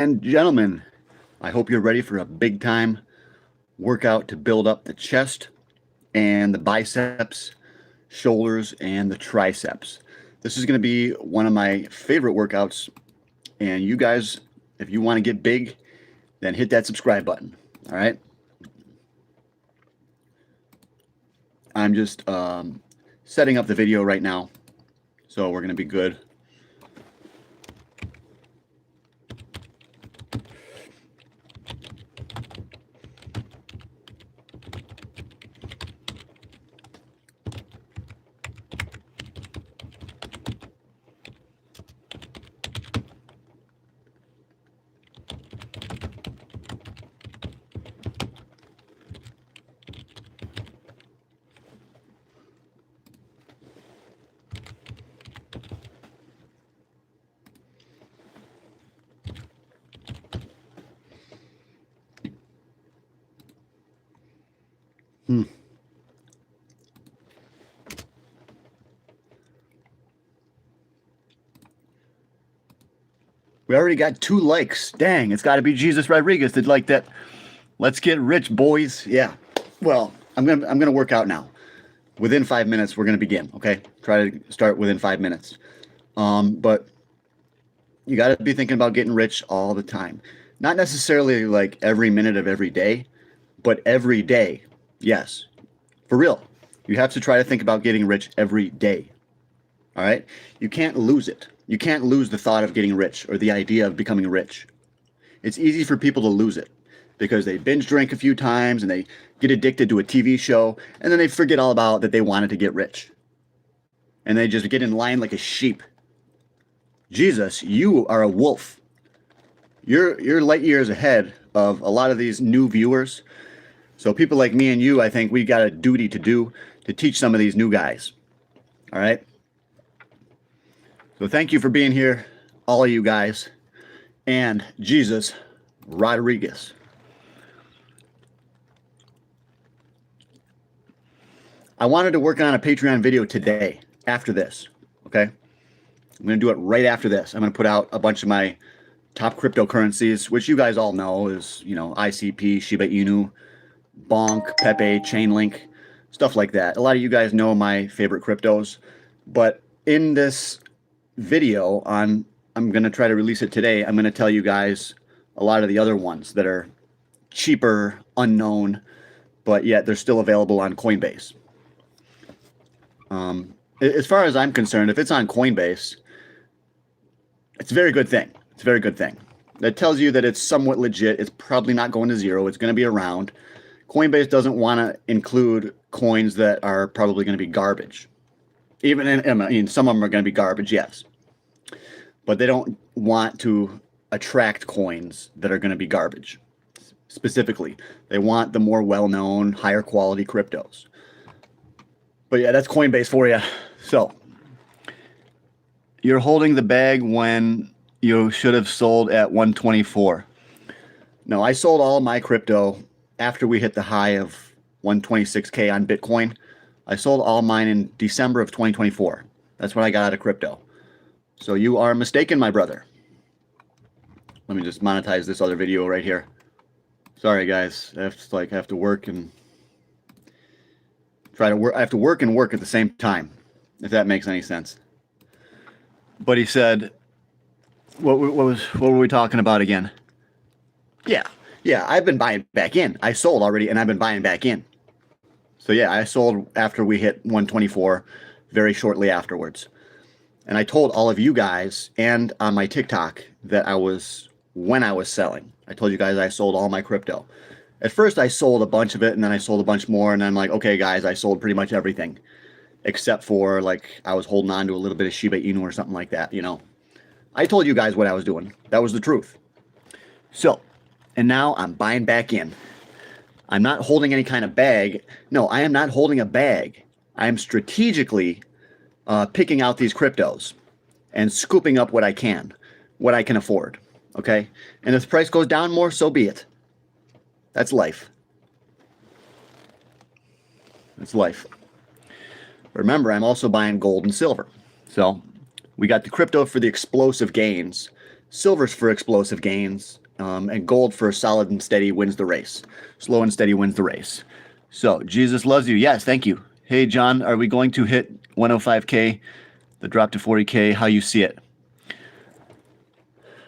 And gentlemen, I hope you're ready for a big time workout to build up the chest and the biceps, shoulders, and the triceps. This is going to be one of my favorite workouts. And you guys, if you want to get big, then hit that subscribe button. All right. I'm just setting up the video right now, so we're going to be good. Hmm. We already got 2 likes. Dang, it's got to be Jesus Rodriguez that liked that. Let's get rich, boys. Yeah. Well, I'm gonna work out now. Within 5 minutes, we're gonna begin. Okay. Try to start within 5 minutes. But you got to be thinking about getting rich all the time. Not necessarily like every minute of every day, but every day. Yes, for real. You have to try to think about getting rich every day. All right. You can't lose it. You can't lose the thought of getting rich or the idea of becoming rich. It's easy for people to lose it because they binge drink a few times and they get addicted to a TV show and then they forget all about that they wanted to get rich. And they just get in line like a sheep. Jesus, you are a wolf. You're light years ahead of a lot of these new viewers. So people like me and you, I think we got a duty to do to teach some of these new guys. All right. So thank you for being here, all of you guys, and Jesus Rodriguez. I wanted to work on a Patreon video today after this, okay? I'm going to do it right after this. I'm going to put out a bunch of my top cryptocurrencies, which you guys all know is, ICP, Shiba Inu, Bonk, Pepe, Chainlink, stuff like that. A lot of you guys know my favorite cryptos, but in this video I'm going to try to release it today. I'm going to tell you guys a lot of the other ones that are cheaper, unknown, but yet they're still available on Coinbase. As far as I'm concerned, if it's on Coinbase, it's a very good thing. It's a very good thing. That tells you that it's somewhat legit. It's probably not going to zero. It's going to be around. Coinbase doesn't want to include coins that are probably going to be garbage. Some of them are going to be garbage, yes. But they don't want to attract coins that are going to be garbage. Specifically, they want the more well-known, higher quality cryptos. But yeah, that's Coinbase for you. So, you're holding the bag when you should have sold at 124. No, I sold all my crypto after we hit the high of 126K on Bitcoin. I sold all mine in December of 2024. That's when I got out of crypto. So you are mistaken, my brother. Let me just monetize this other video right here. Sorry, guys. I have to work and try to work. I have to work and work at the same time, if that makes any sense. But he said, what were we talking about again? Yeah, I've been buying back in. I sold already, and I've been buying back in. So yeah, I sold after we hit 124, very shortly afterwards. And I told all of you guys and on my TikTok that when I was selling. I told you guys I sold all my crypto. At first I sold a bunch of it and then I sold a bunch more and I'm like, okay guys, I sold pretty much everything. Except for like I was holding on to a little bit of Shiba Inu or something like that, I told you guys what I was doing. That was the truth. So, and now I'm buying back in. I'm not holding any kind of bag. No, I am not holding a bag. I am strategically picking out these cryptos and scooping up what I can afford. Okay? And if the price goes down more, so be it. That's life. That's life. Remember, I'm also buying gold and silver. So we got the crypto for the explosive gains silver's for explosive gains, and gold for solid and steady wins the race. Slow and steady wins the race. So Jesus loves you. Yes, thank you. Hey John, are we going to hit 105K, the drop to 40K? How you see it?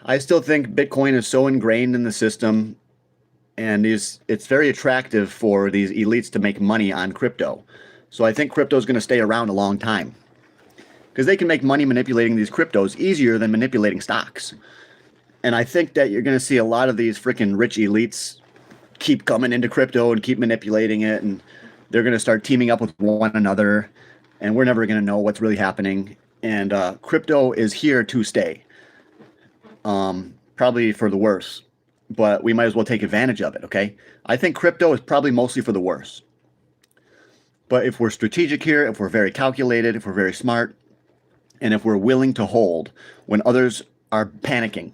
I still think Bitcoin is so ingrained in the system, and it's very attractive for these elites to make money on crypto. So I think crypto is going to stay around a long time because they can make money manipulating these cryptos easier than manipulating stocks. And I think that you're going to see a lot of these freaking rich elites keep coming into crypto and keep manipulating it, and they're going to start teaming up with one another, and we're never going to know what's really happening. And crypto is here to stay, probably for the worse, but we might as well take advantage of it, okay? I think crypto is probably mostly for the worse. But if we're strategic here, if we're very calculated, if we're very smart, and if we're willing to hold when others are panicking,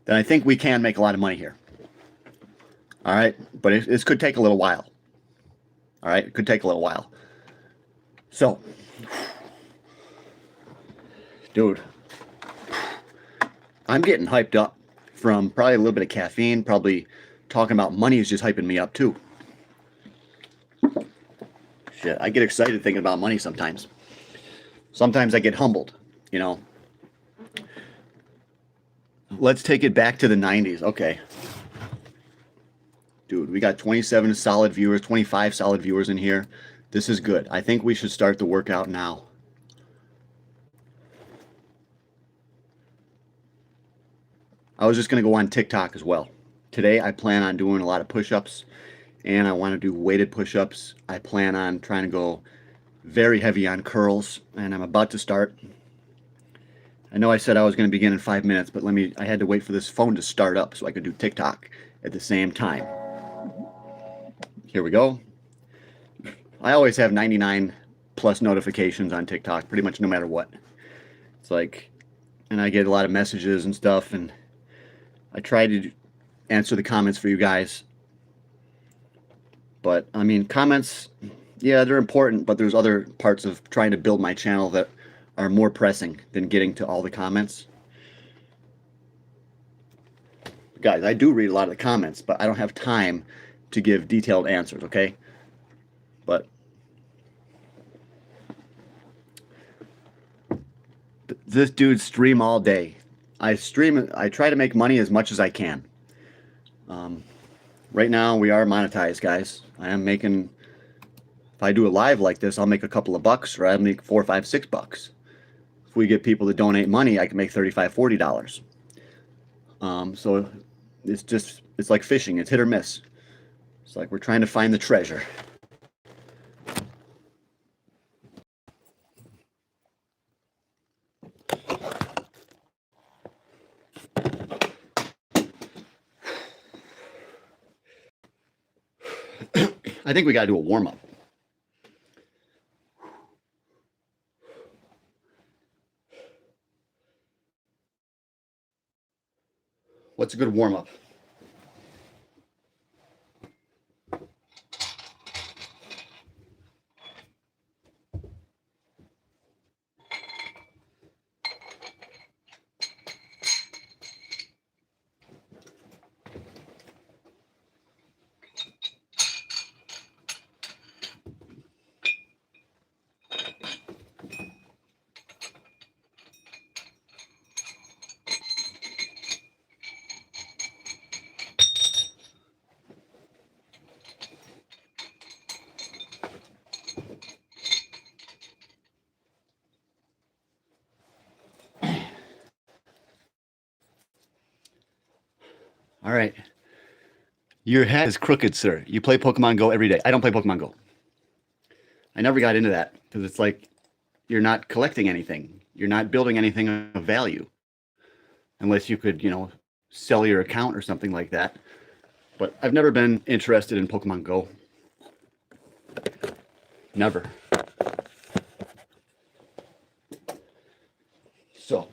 then I think we can make a lot of money here. All right, but this could take a little while. All right, it could take a little while. So, dude, I'm getting hyped up from probably a little bit of caffeine. Probably talking about money is just hyping me up too. Shit, I get excited thinking about money sometimes. Sometimes I get humbled, you know. Let's take it back to the 90s. Okay. Dude, we got 27 solid viewers, 25 solid viewers in here. This is good. I think we should start the workout now. I was just going to go on TikTok as well. Today I plan on doing a lot of push-ups, and I want to do weighted push-ups. I plan on trying to go very heavy on curls, and I'm about to start. I know I said I was going to begin in 5 minutes, but I had to wait for this phone to start up so I could do TikTok at the same time. Here we go. I always have 99 plus notifications on TikTok, pretty much no matter what. It's like, and I get a lot of messages and stuff, and I try to answer the comments for you guys. But, I mean, comments, yeah, they're important, but there's other parts of trying to build my channel that are more pressing than getting to all the comments. Guys, I do read a lot of the comments, but I don't have time to give detailed answers, okay? But this dude stream all day. I try to make money as much as I can. Right now we are monetized, guys. I am making, if I do a live like this, I'll make a couple of bucks, or I'll make $4, $5, $6. If we get people to donate money, I can make $35, $40. So it's like fishing. It's hit or miss. It's like we're trying to find the treasure. I think we got to do a warm-up. What's a good warm-up? All right. Your head is crooked, sir. You play Pokemon Go every day. I don't play Pokemon Go. I never got into that because it's like you're not collecting anything. You're not building anything of value. Unless you could, sell your account or something like that. But I've never been interested in Pokemon Go. Never. So,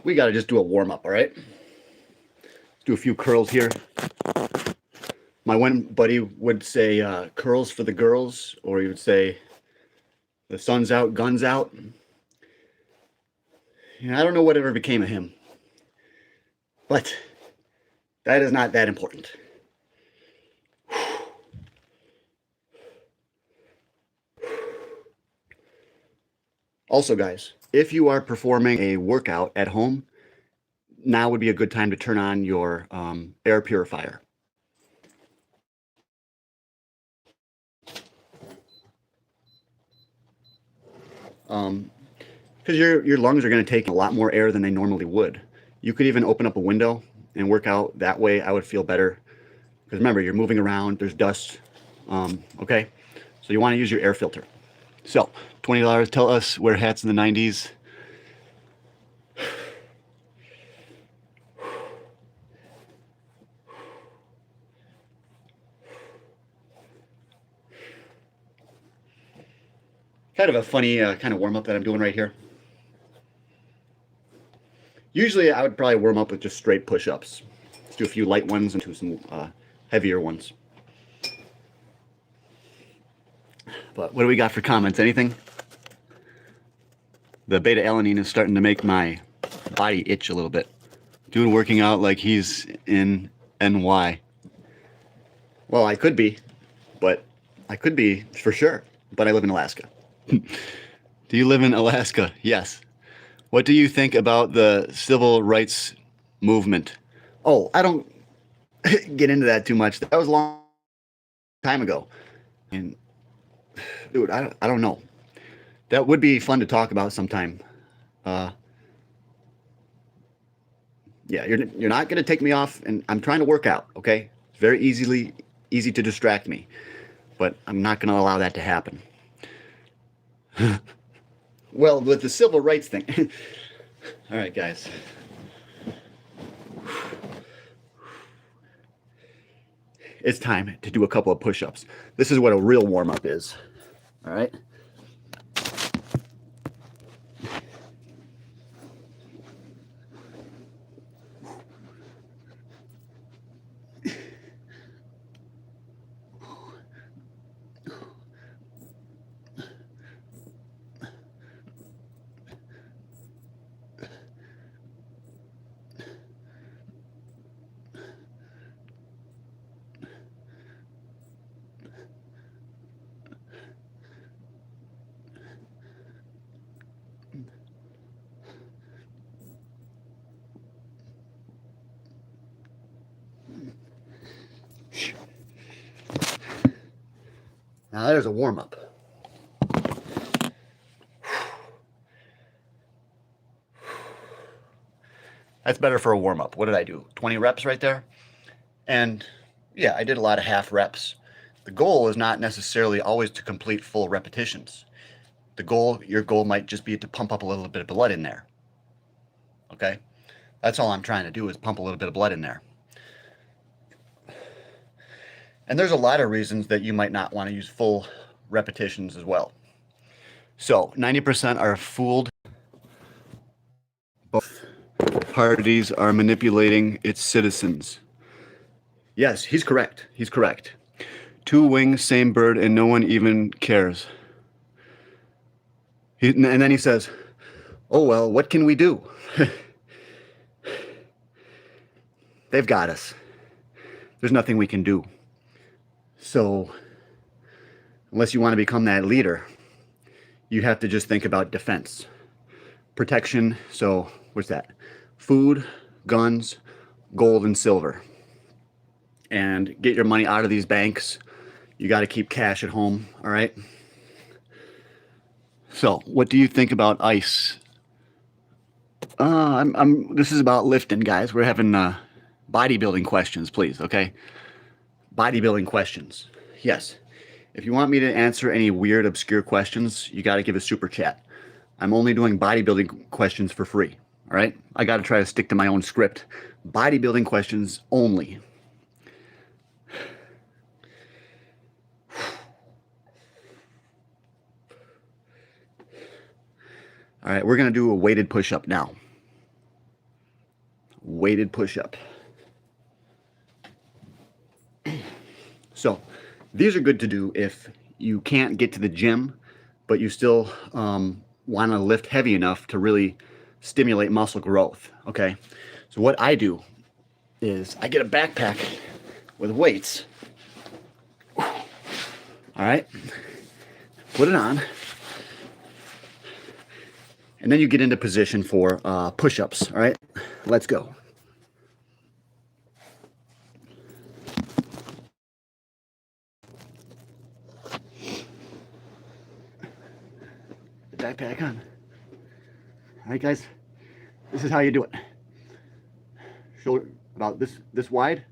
we got to just do a warm-up, all right? Do a few curls here. My one buddy would say curls for the girls, or he would say the sun's out, guns out. I don't know whatever became of him. But that is not that important. Also, guys, if you are performing a workout at home, now would be a good time to turn on your air purifier. Because your lungs are going to take a lot more air than they normally would. You could even open up a window and work out that way. I would feel better. Because remember, you're moving around, there's dust. Okay? So you want to use your air filter. So, $20, tell us wear hats in the 90s. Kind of a funny kind of warm-up that I'm doing right here. Usually I would probably warm up with just straight push-ups. Let's do a few light ones and do some heavier ones. But what do we got for comments? Anything? The beta-alanine is starting to make my body itch a little bit. Dude working out like he's in NY. Well, I could be, but I could be for sure. But I live in Alaska. Do you live in Alaska? Yes. What do you think about the civil rights movement? Oh, I don't get into that too much. That was a long time ago. And dude, I don't know. That would be fun to talk about sometime. Yeah, you're not going to take me off, and I'm trying to work out, okay? It's very easy to distract me, but I'm not going to allow that to happen. Well, with the civil rights thing. All right, guys. It's time to do a couple of push-ups. This is what a real warm-up is. All right? Now there's a warm-up. That's better for a warm-up. What did I do? 20 reps right there? And yeah, I did a lot of half reps. The goal is not necessarily always to complete full repetitions. Your goal might just be to pump up a little bit of blood in there. Okay? That's all I'm trying to do is pump a little bit of blood in there. And there's a lot of reasons that you might not want to use full repetitions as well. So 90% are fooled. Both parties are manipulating its citizens. Yes, he's correct. He's correct. Two wings, same bird, and no one even cares. And then he says, oh, well, what can we do? They've got us. There's nothing we can do. So, unless you want to become that leader, you have to just think about defense. Protection, so what's that? Food, guns, gold, and silver. And get your money out of these banks. You got to keep cash at home, all right? So, what do you think about ice? This is about lifting, guys. We're having bodybuilding questions, please, okay? Bodybuilding questions. Yes. If you want me to answer any weird, obscure questions, you got to give a super chat. I'm only doing bodybuilding questions for free, all right? I got to try to stick to my own script. Bodybuilding questions only. All right, we're going to do a weighted push-up now. Weighted push-up. So, these are good to do if you can't get to the gym, but you still want to lift heavy enough to really stimulate muscle growth, okay? So what I do is I get a backpack with weights. All right, put it on. And then you get into position for push-ups, all right? Let's go. The backpack on. All right, guys, this is how you do it. Shoulder about this wide.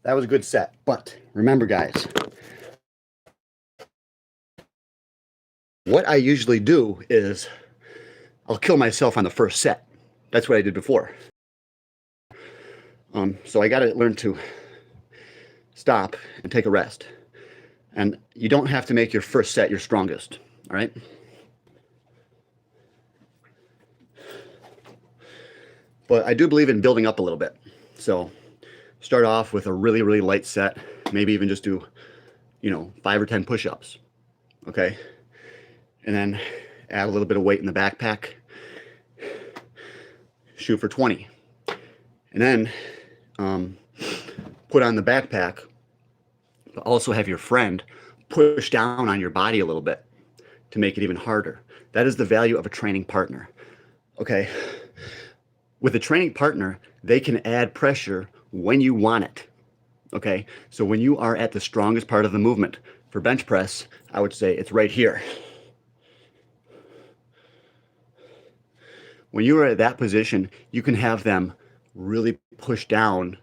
That was a good set, but remember, guys, what I usually do is I'll kill myself on the first set. That's what I did before. So I got to learn to stop and take a rest. And you don't have to make your first set your strongest, all right? But I do believe in building up a little bit. So start off with a really, really light set. Maybe even just do, 5 or 10 push-ups, okay? And then add a little bit of weight in the backpack. Shoot for 20. And then put on the backpack, but also have your friend push down on your body a little bit to make it even harder. That is the value of a training partner, okay? With a training partner, they can add pressure when you want it, okay? So when you are at the strongest part of the movement, for bench press, I would say it's right here. When you are at that position, you can have them really push down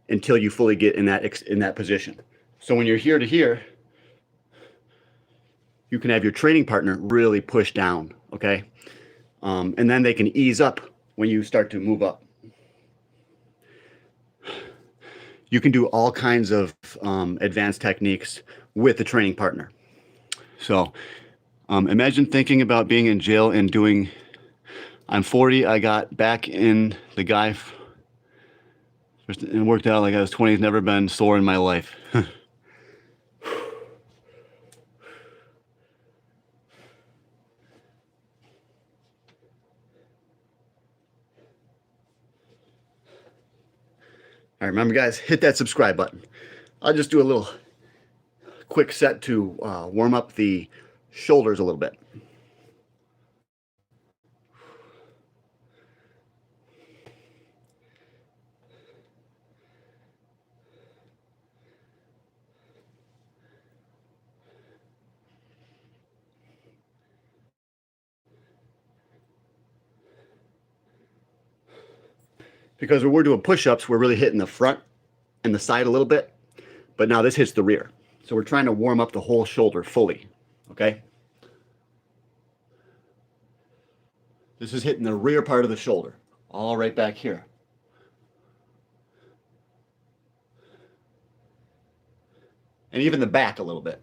until you fully get in that position. So when you're here to here, you can have your training partner really push down, okay? And then they can ease up when you start to move up. You can do all kinds of advanced techniques with the training partner. So imagine thinking about being in jail and doing, I'm 40, I got back in the guy and worked out like I was 20, never been sore in my life. All right, remember guys, hit that subscribe button. I'll just do a little quick set to warm up the shoulders a little bit. Because when we're doing push-ups, we're really hitting the front and the side a little bit, but now this hits the rear. So we're trying to warm up the whole shoulder fully, okay? This is hitting the rear part of the shoulder, all right back here. And even the back a little bit.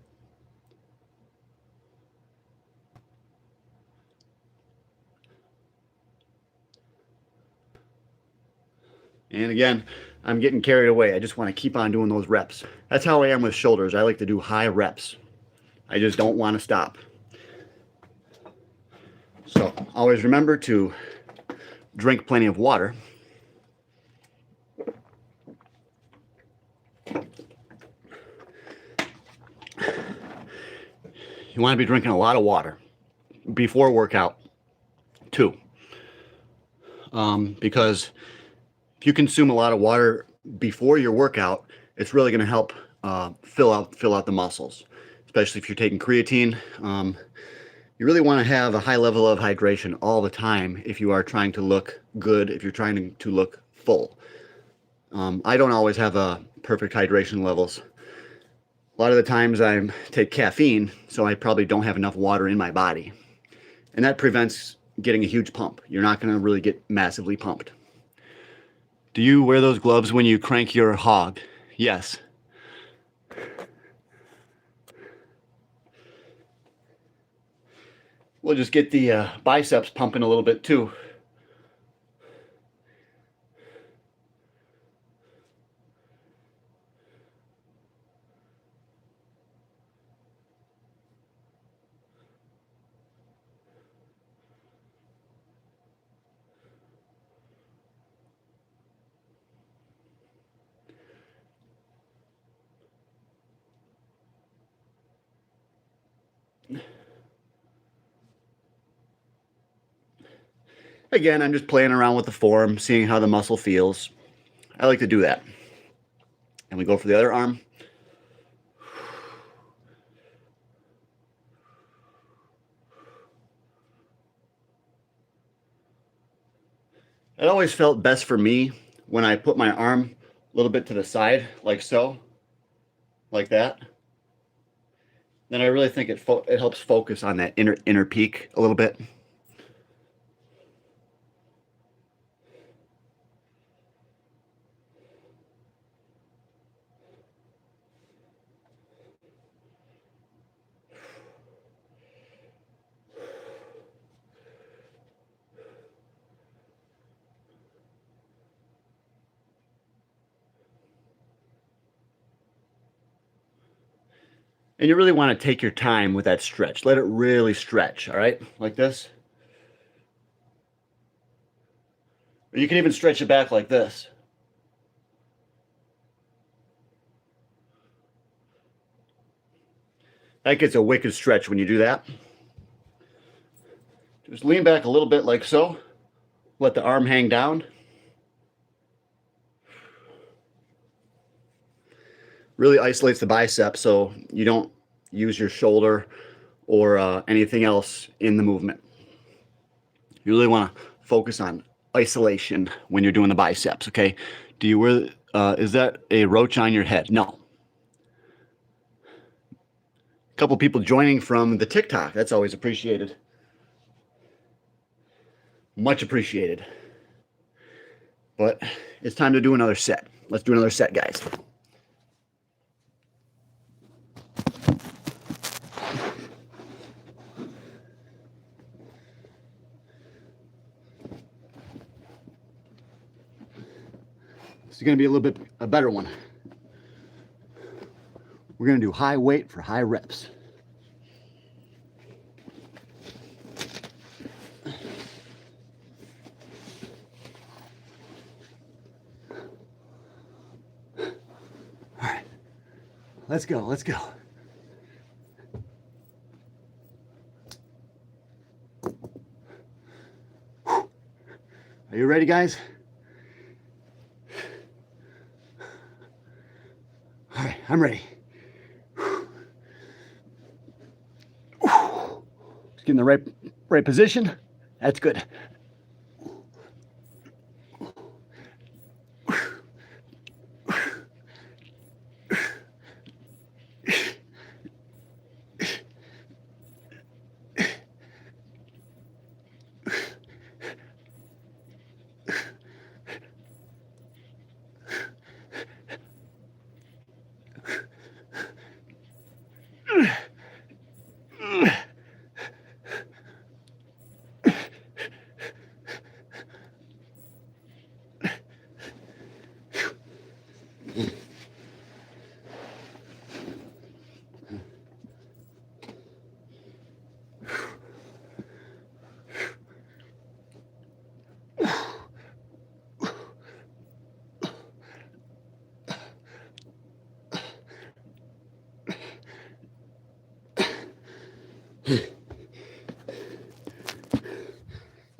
And again, I'm getting carried away. I just want to keep on doing those reps. That's how I am with shoulders. I like to do high reps. I just don't want to stop. So always remember to drink plenty of water. You want to be drinking a lot of water before workout too. Because if you consume a lot of water before your workout, it's really going to help fill out the muscles, especially if you're taking creatine. You really want to have a high level of hydration all the time if you are trying to look good, if you're trying to look full. I don't always have perfect hydration levels. A lot of the times I take caffeine, so I probably don't have enough water in my body. And that prevents getting a huge pump. You're not going to really get massively pumped. Do you wear those gloves when you crank your hog? Yes. We'll just get the biceps pumping a little bit too. Again, I'm just playing around with the form, seeing how the muscle feels. I like to do that. And we go for the other arm. It always felt best for me when I put my arm a little bit to the side, like so, like that. Then I really think it helps focus on that inner peak a little bit. And you really want to take your time with that stretch. Let it really stretch, all right? Like this. Or you can even stretch it back like this. That gets a wicked stretch when you do that. Just lean back a little bit like so. Let the arm hang down. Really isolates the bicep so you don't use your shoulder or anything else in the movement. You really want to focus on isolation when you're doing the biceps, okay? Do you wear, is that a roach on your head? No. A couple people joining from the TikTok. That's always appreciated. Much appreciated. But it's time to do another set. Let's do another set, guys. This is going to be a little bit a better one. We're going to do high weight for high reps. All right. Let's go. Let's go. Are you ready, guys? All right, I'm ready. Just get in the right position. That's good.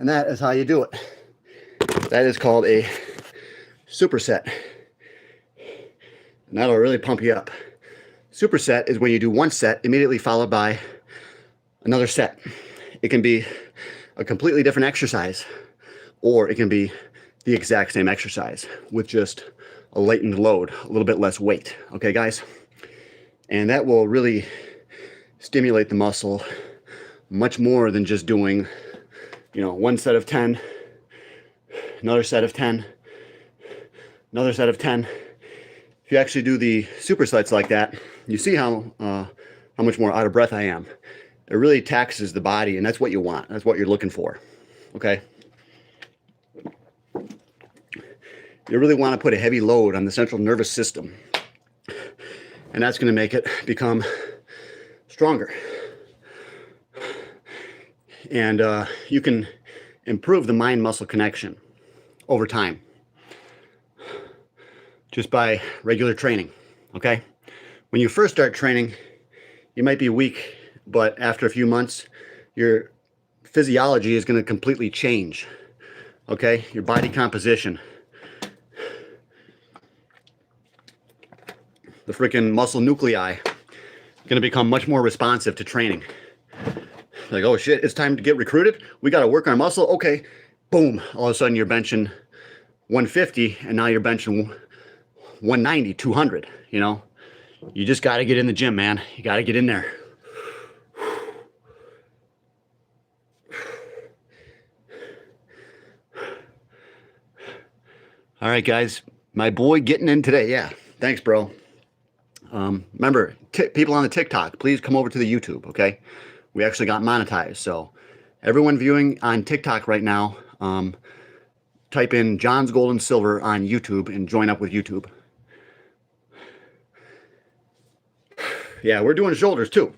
And that is how you do it. That is called a superset. And that'll really pump you up. Superset is when you do one set immediately followed by another set. It can be a completely different exercise, or it can be the exact same exercise with just a latent load, a little bit less weight. Okay, guys? And that will really stimulate the muscle much more than just doing, you know, one set of 10, another set of 10, another set of 10. If you actually do the supersets like that, you see how much more out of breath I am. It really taxes the body, and that's what you want. That's what you're looking for, okay? You really want to put a heavy load on the central nervous system, and that's going to make it become stronger. And you can improve the mind-muscle connection over time just by regular training, okay? When you first start training, you might be weak, but after a few months, your physiology is going to completely change, okay? Your body composition. The freaking muscle nuclei going to become much more responsive to training. Like, oh shit, it's time to get recruited. We got to work our muscle. Okay, boom. All of a sudden you're benching 150 and now you're benching 190, 200, you know. You just got to get in the gym, man. You got to get in there. All right, guys. My boy getting in today. Yeah, thanks, bro. Remember, people on the TikTok, please come over to the YouTube, okay? We actually got monetized. So everyone viewing on TikTok right now, type in John's Gold and Silver on YouTube and join up with YouTube. Yeah, we're doing shoulders too.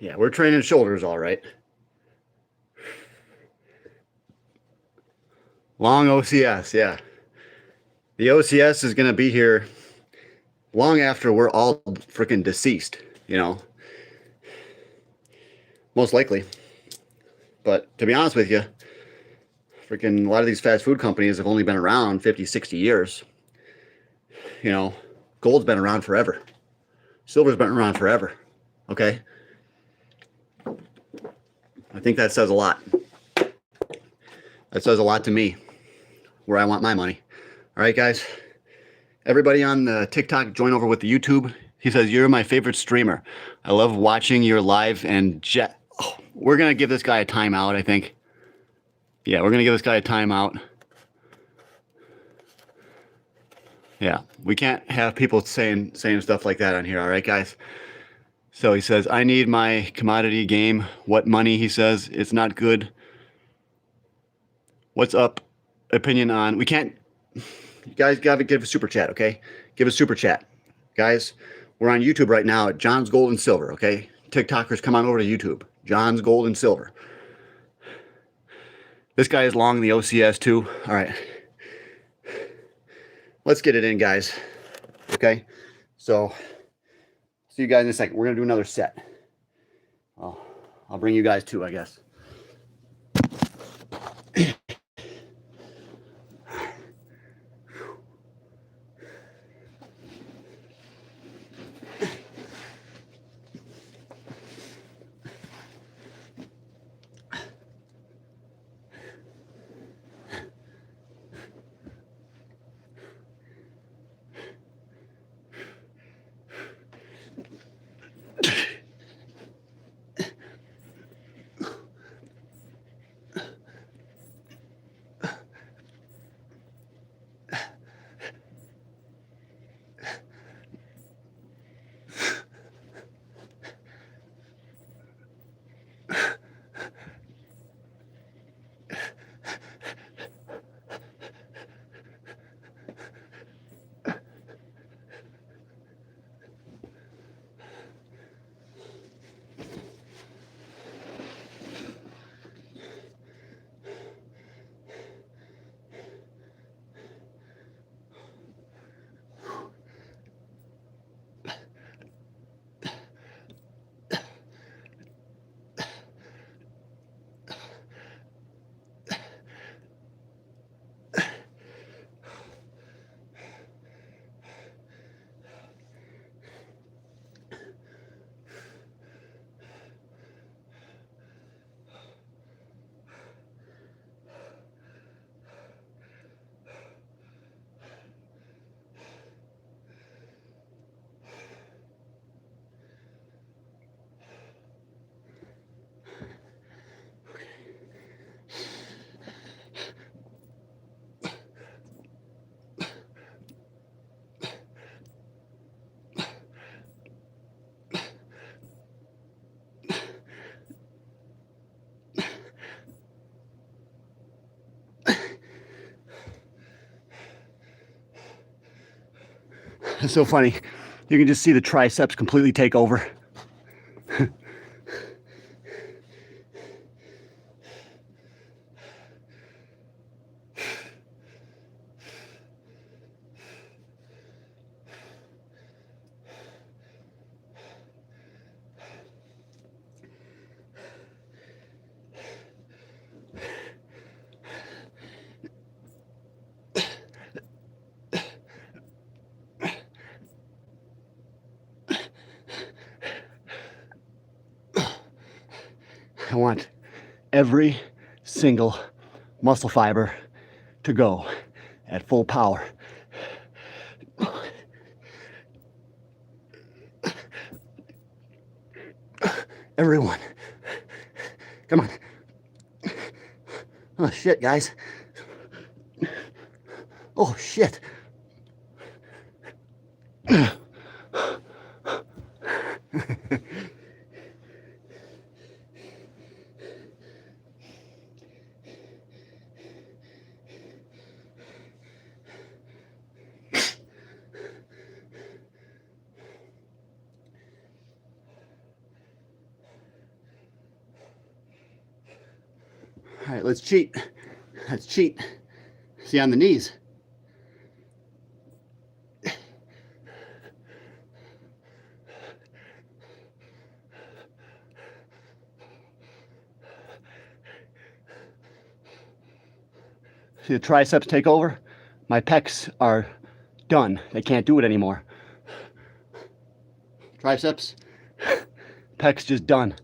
Yeah, we're training shoulders all right. Long OCS, yeah. The OCS is going to be here long after we're all freaking deceased, you know. Most likely. But to be honest with you, freaking a lot of these fast food companies have only been around 50, 60 years. You know, gold's been around forever. Silver's been around forever. Okay? I think that says a lot. That says a lot to me, where I want my money. All right, guys. Everybody on the TikTok, join over with the YouTube. He says, you're my favorite streamer. I love watching your live and we're going to give this guy a timeout, I think. Yeah, we're going to give this guy a timeout. Yeah, we can't have people saying stuff like that on here, all right, guys? So he says, I need my commodity game. What money? He says, it's not good. What's up? Opinion on, we can't, you guys got to give a super chat, okay? Give a super chat. Guys, we're on YouTube right now at John's Gold and Silver, okay? TikTokers, come on over to YouTube. John's Gold and Silver. This guy is long the OCS too. All right. Let's get it in, guys. Okay? So, see you guys in a second. We're going to do another set. I'll bring you guys too, I guess. It's so funny. You can just see the triceps completely take over. I want every single muscle fiber to go at full power. Everyone. Come on. Oh shit, guys. Oh shit. All right, let's cheat. Let's cheat. See, on the knees. See the triceps take over? My pecs are done. They can't do it anymore. Triceps, pecs just done.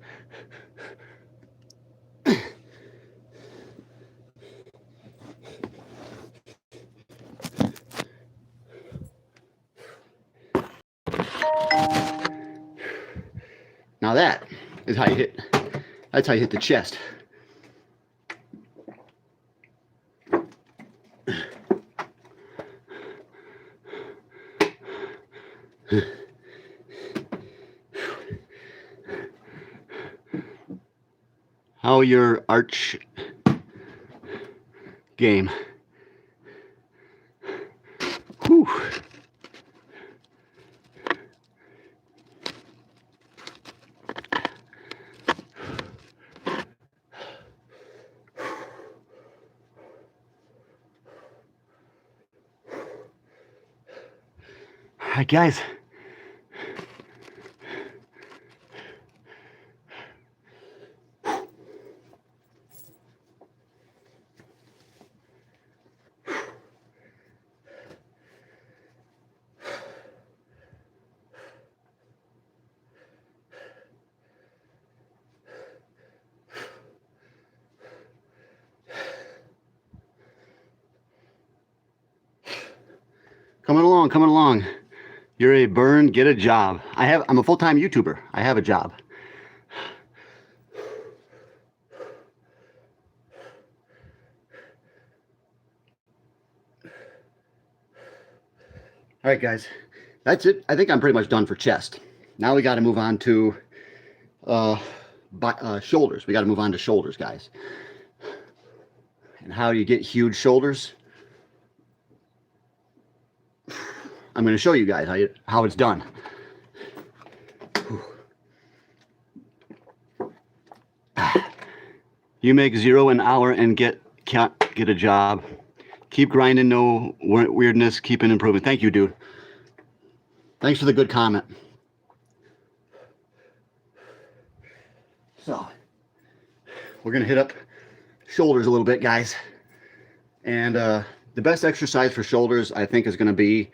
Now that is how you hit, that's how you hit the chest. How your arch game? Whew. All right, guys. Coming along, coming along. You're a burn, get a job. I'm a full-time YouTuber. I have a job. All right, guys, that's it. I think I'm pretty much done for chest. Now we got to move on to shoulders. We got to move on to shoulders, guys. And how you get huge shoulders? I'm going to show you guys how it's done. You make $0 an hour and can't get a job. Keep grinding, no weirdness, keep an improvement. Thank you, dude. Thanks for the good comment. So, we're going to hit up shoulders a little bit, guys. And the best exercise for shoulders, I think, is going to be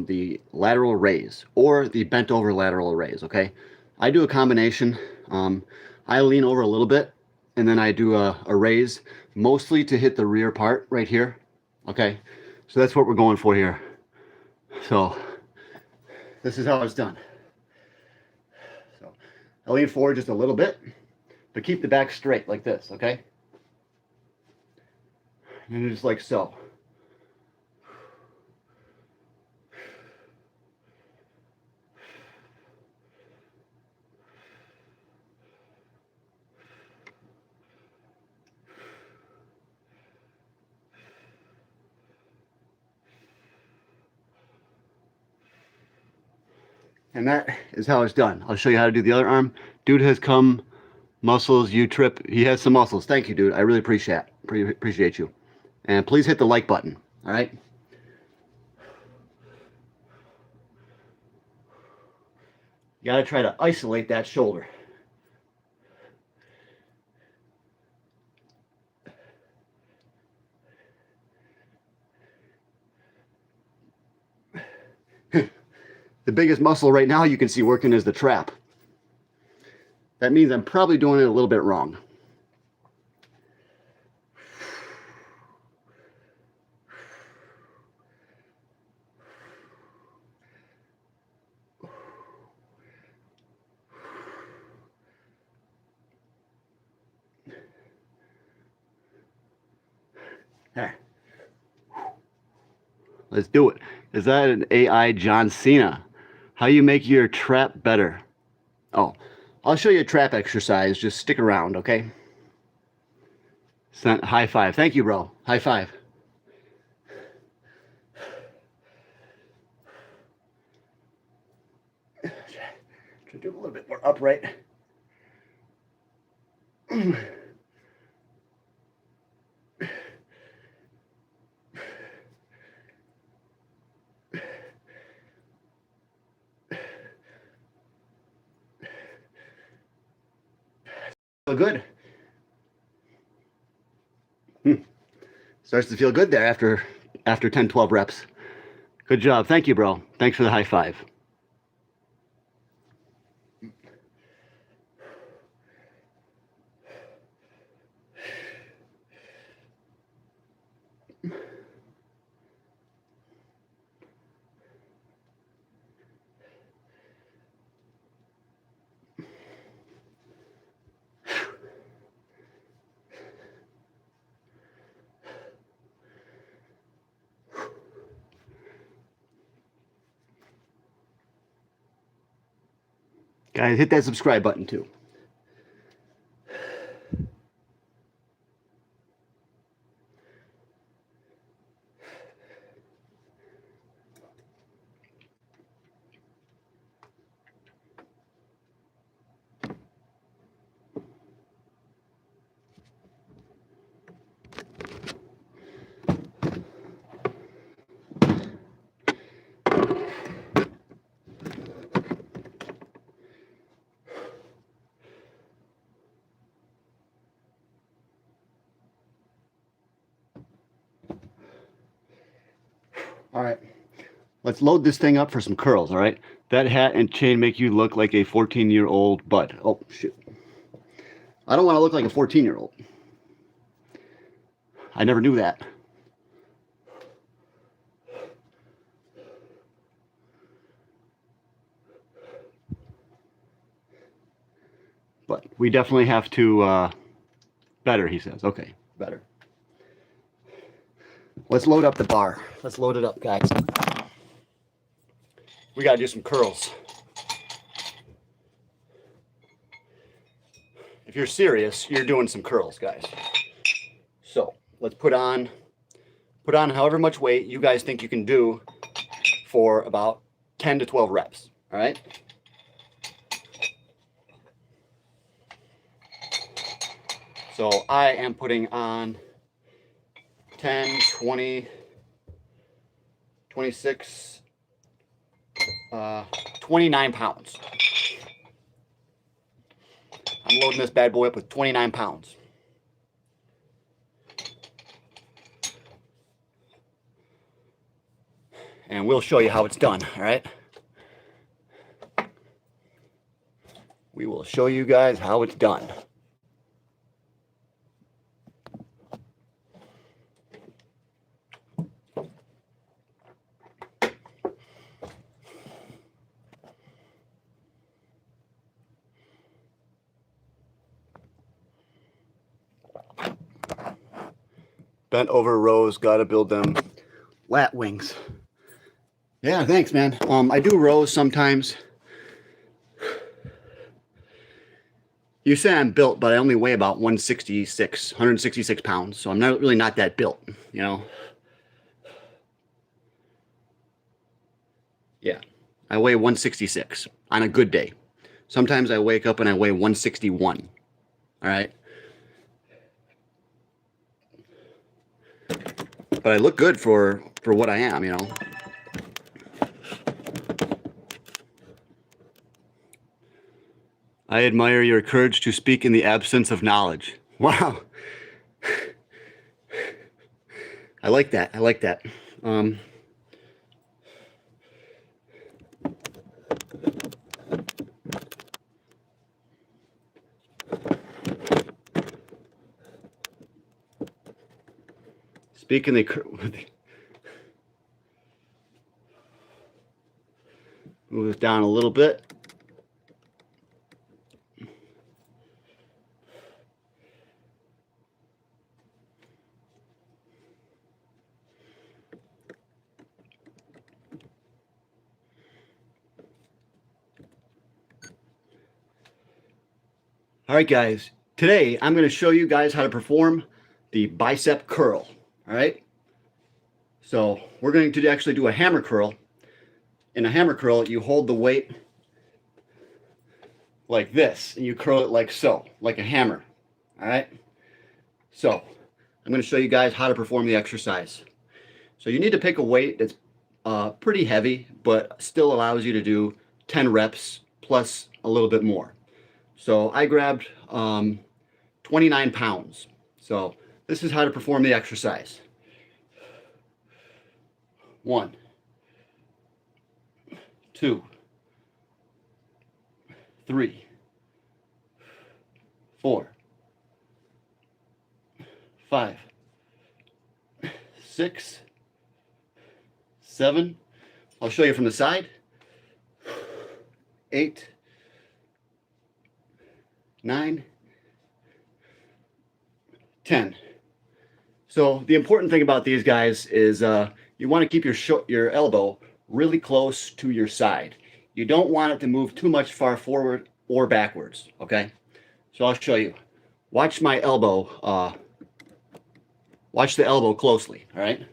the lateral raise or the bent over lateral raise, okay? I do a combination. I lean over a little bit and then I do a raise, mostly to hit the rear part right here, okay? So that's what we're going for here. So this is how it's done. So I lean forward just a little bit, but keep the back straight like this, okay? And just like so. And that is how it's done. I'll show you how to do the other arm. Dude has come, muscles, you trip. He has some muscles. Thank you, dude. I really appreciate you. And please hit the like button, all right? You gotta try to isolate that shoulder. The biggest muscle right now you can see working is the trap. That means I'm probably doing it a little bit wrong. There. Let's do it. Is that an AI John Cena? How you make your trap better? Oh, I'll show you a trap exercise. Just stick around, okay? High five. Thank you, bro. High five. Try to do a little bit more upright. Feel good. Starts to feel good there after 10, 12 reps. Good job. Thank you, bro. Thanks for the high five. Guys, hit that subscribe button too. All right, let's load this thing up for some curls, all right? That hat and chain make you look like a 14-year-old bud. Oh, shoot. I don't want to look like a 14-year-old. I never knew that. But we definitely have to, better, he says. Okay, better. Let's load up the bar. Let's load it up, guys. We got to do some curls. If you're serious, you're doing some curls, guys. So let's put on however much weight you guys think you can do for about 10 to 12 reps. All right. So I am putting on 10, 20, 26, 29 pounds. I'm loading this bad boy up with 29 pounds. And we'll show you how it's done, all right? We will show you guys how it's done. Bent over rows, gotta build them. Lat wings. Yeah, thanks, man. I do rows sometimes. You say I'm built, but I only weigh about 166 pounds, so I'm not really not that built, you know? Yeah, I weigh 166 on a good day. Sometimes I wake up and I weigh 161. All right. But I look good for what I am, you know. I admire your courage to speak in the absence of knowledge. Wow. I like that. I like that. Speaking the move it down a little bit. All right, guys. Today, I'm going to show you guys how to perform the bicep curl. All right. So we're going to actually do a hammer curl. In a hammer curl, you hold the weight like this, and you curl it like so, like a hammer. All right. So I'm going to show you guys how to perform the exercise. So you need to pick a weight that's pretty heavy, but still allows you to do 10 reps plus a little bit more. So I grabbed 29 pounds. So this is how to perform the exercise. 1, 2, 3, 4, 5, 6, 7. I'll show you from the side. 8, 9, 10. So the important thing about these guys is you want to keep your elbow really close to your side. You don't want it to move too much far forward or backwards, okay? So I'll show you. Watch my elbow, watch the elbow closely, all right?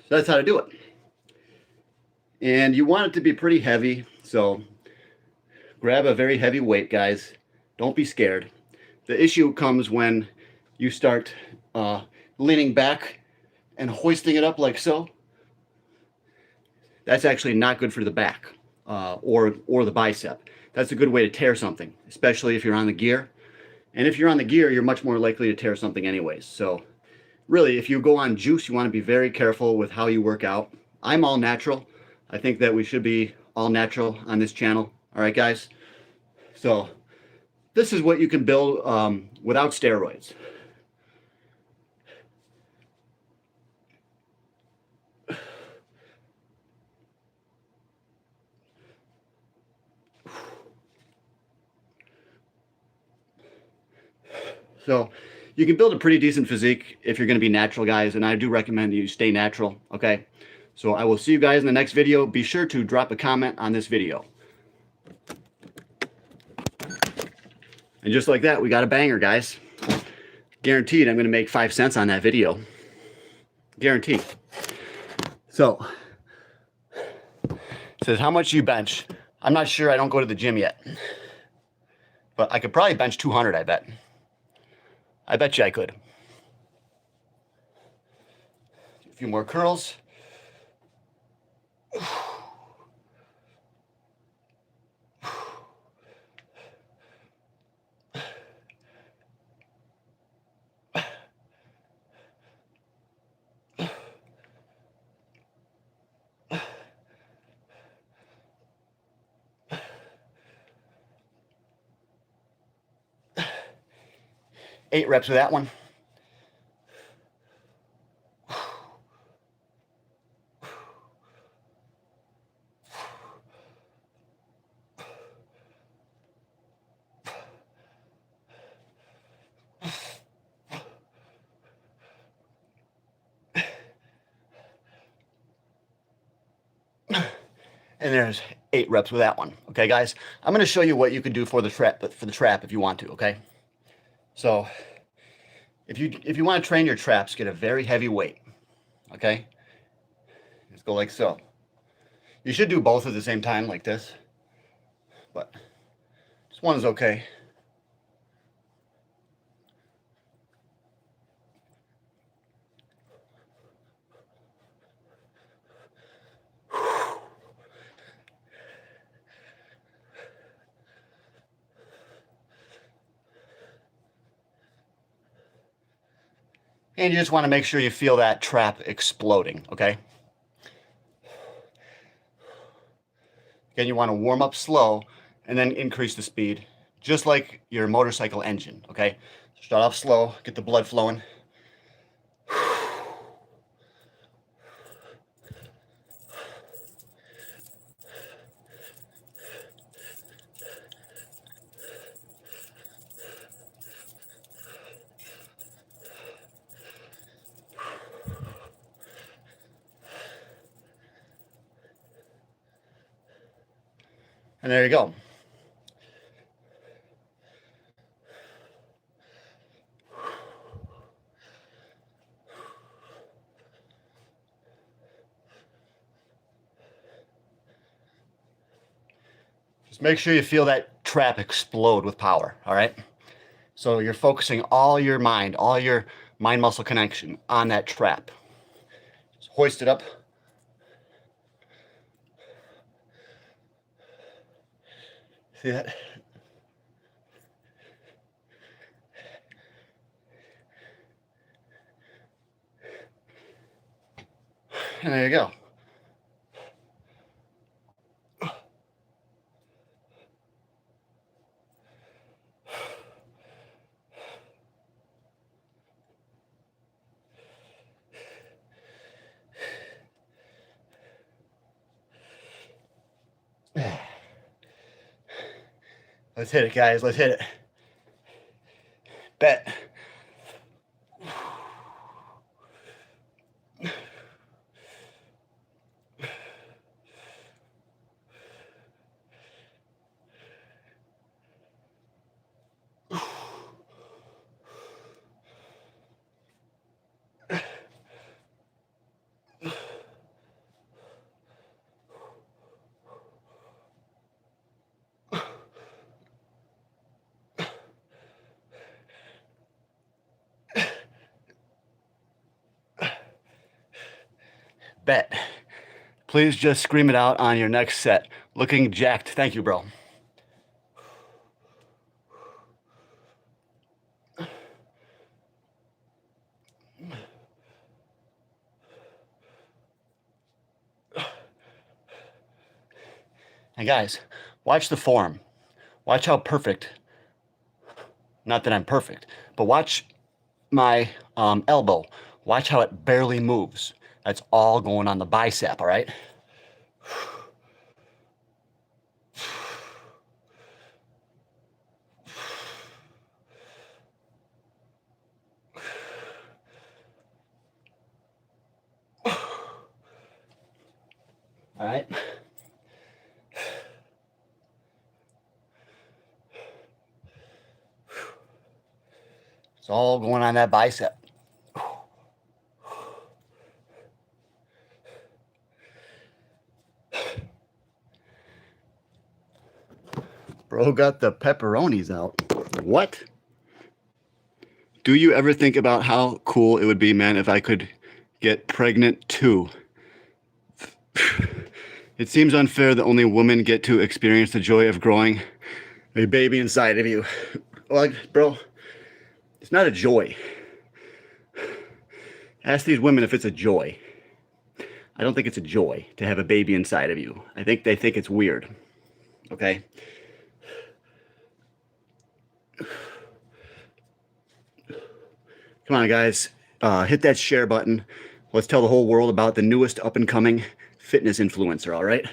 So that's how to do it. And you want it to be pretty heavy, so grab a very heavy weight, guys. Don't be scared. The issue comes when you start leaning back and hoisting it up like so. That's actually not good for the back or the bicep. That's a good way to tear something, especially if you're on the gear. And if you're on the gear, you're much more likely to tear something anyways. So really, if you go on juice, you want to be very careful with how you work out. I'm all natural. I think that we should be all natural on this channel. All right, guys? So this is what you can build without steroids. So you can build a pretty decent physique if you're going to be natural, guys, and I do recommend you stay natural, okay? So I will see you guys in the next video. Be sure to drop a comment on this video. And just like that, we got a banger, guys. Guaranteed I'm going to make 5 cents on that video. Guaranteed. So, it says, how much you bench? I'm not sure. I don't go to the gym yet. But I could probably bench 200, I bet. I bet you I could. A few more curls. Eight reps of that one. And there's 8 reps with that one. Okay, guys, I'm going to show you what you can do for the trap if you want to. Okay, so if you want to train your traps, get a very heavy weight. Okay, let's go like so. You should do both at the same time like this, but just one is okay. And you just want to make sure you feel that trap exploding, okay? Again, you want to warm up slow and then increase the speed, just like your motorcycle engine, okay? Start off slow, get the blood flowing. And there you go. Just make sure you feel that trap explode with power, all right? So you're focusing all your mind muscle connection on that trap. Just hoist it up. See that? And there you go. Let's hit it, guys. Let's hit it. Bet. Bet. Please just scream it out on your next set. Looking jacked. Thank you, bro. And guys, watch the form. Watch how perfect, not that I'm perfect, but watch my elbow. Watch how it barely moves. That's all going on the bicep, all right? All right? It's all going on that bicep. Bro got the pepperonis out. What? Do you ever think about how cool it would be, man, if I could get pregnant too? It seems unfair that only women get to experience the joy of growing a baby inside of you. Like, bro, it's not a joy. Ask these women if it's a joy. I don't think it's a joy to have a baby inside of you. I think they think it's weird. Okay? Come on, guys. Hit that share button. Let's tell the whole world about the newest up-and-coming fitness influencer, all right?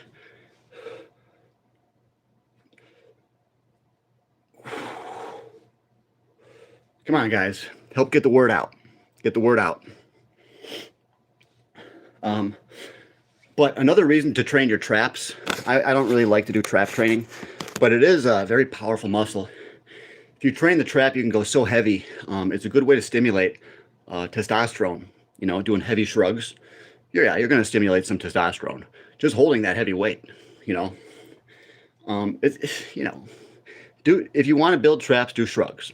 Come on, guys. Help get the word out. Get the word out. But another reason to train your traps I don't really like to do trap training, but it is a very powerful muscle. If you train the trap, you can go so heavy. It's a good way to stimulate testosterone. You know, doing heavy shrugs. Yeah, you're going to stimulate some testosterone. Just holding that heavy weight, you know. You know, if you want to build traps, do shrugs.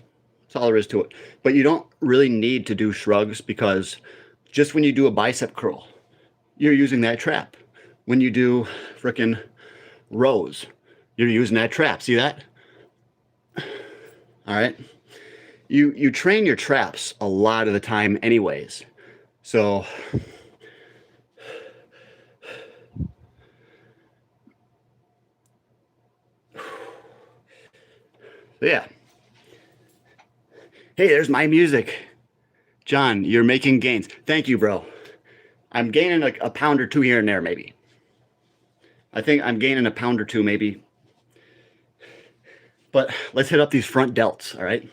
That's all there is to it. But you don't really need to do shrugs, because just when you do a bicep curl, you're using that trap. When you do frickin' rows, you're using that trap. See that? All right. You train your traps a lot of the time anyways. So yeah. Hey, there's my music. John, you're making gains. Thank you, bro. I'm gaining a pound or two here and there, maybe. I think I'm gaining a pound or two, maybe. But let's hit up these front delts, all right?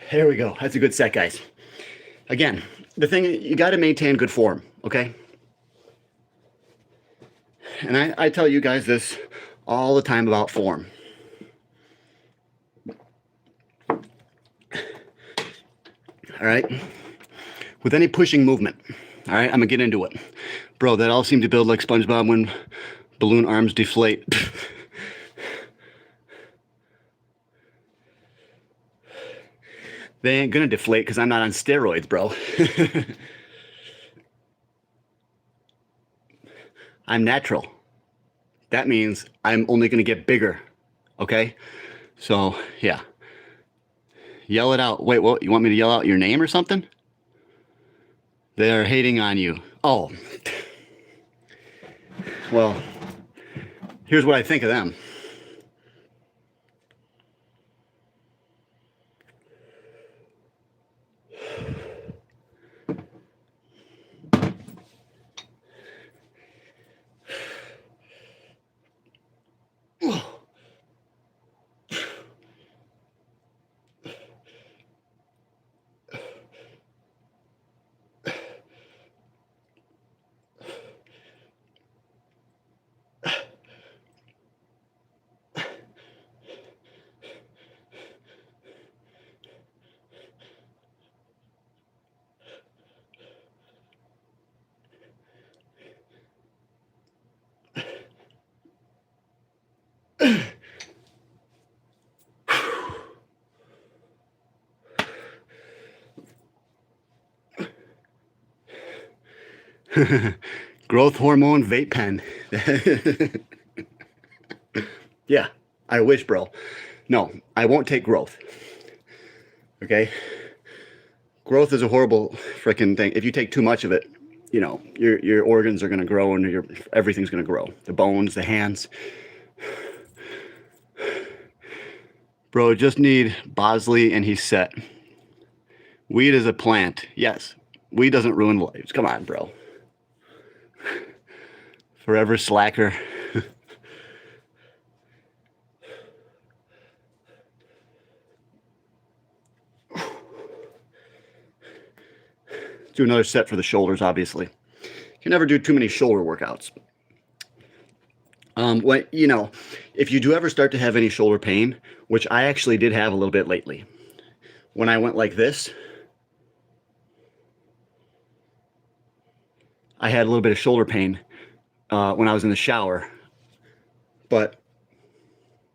There we go. That's a good set, guys. Again, the thing, you got to maintain good form, okay? And I tell you guys this all the time about form. All right? With any pushing movement, all right? I'm going to get into it. Bro, that all seemed to build like SpongeBob when balloon arms deflate. They ain't gonna deflate because I'm not on steroids, bro. I'm natural. That means I'm only gonna get bigger. Okay? So, yeah. Yell it out. Wait, what? You want me to yell out your name or something? They're hating on you. Oh. Well, here's what I think of them. Growth hormone vape pen. Yeah, I wish, bro. No, I won't take growth. Okay? Growth is a horrible freaking thing. If you take too much of it, you know, your organs are going to grow, and everything's going to grow. The bones, the hands. Bro, just need Bosley and he's set. Weed is a plant. Yes, weed doesn't ruin lives. Come on, bro. Forever slacker. Do another set for the shoulders, obviously. You can never do too many shoulder workouts. You know, if you do ever start to have any shoulder pain, which I actually did have a little bit lately, when I went like this, I had a little bit of shoulder pain when I was in the shower, but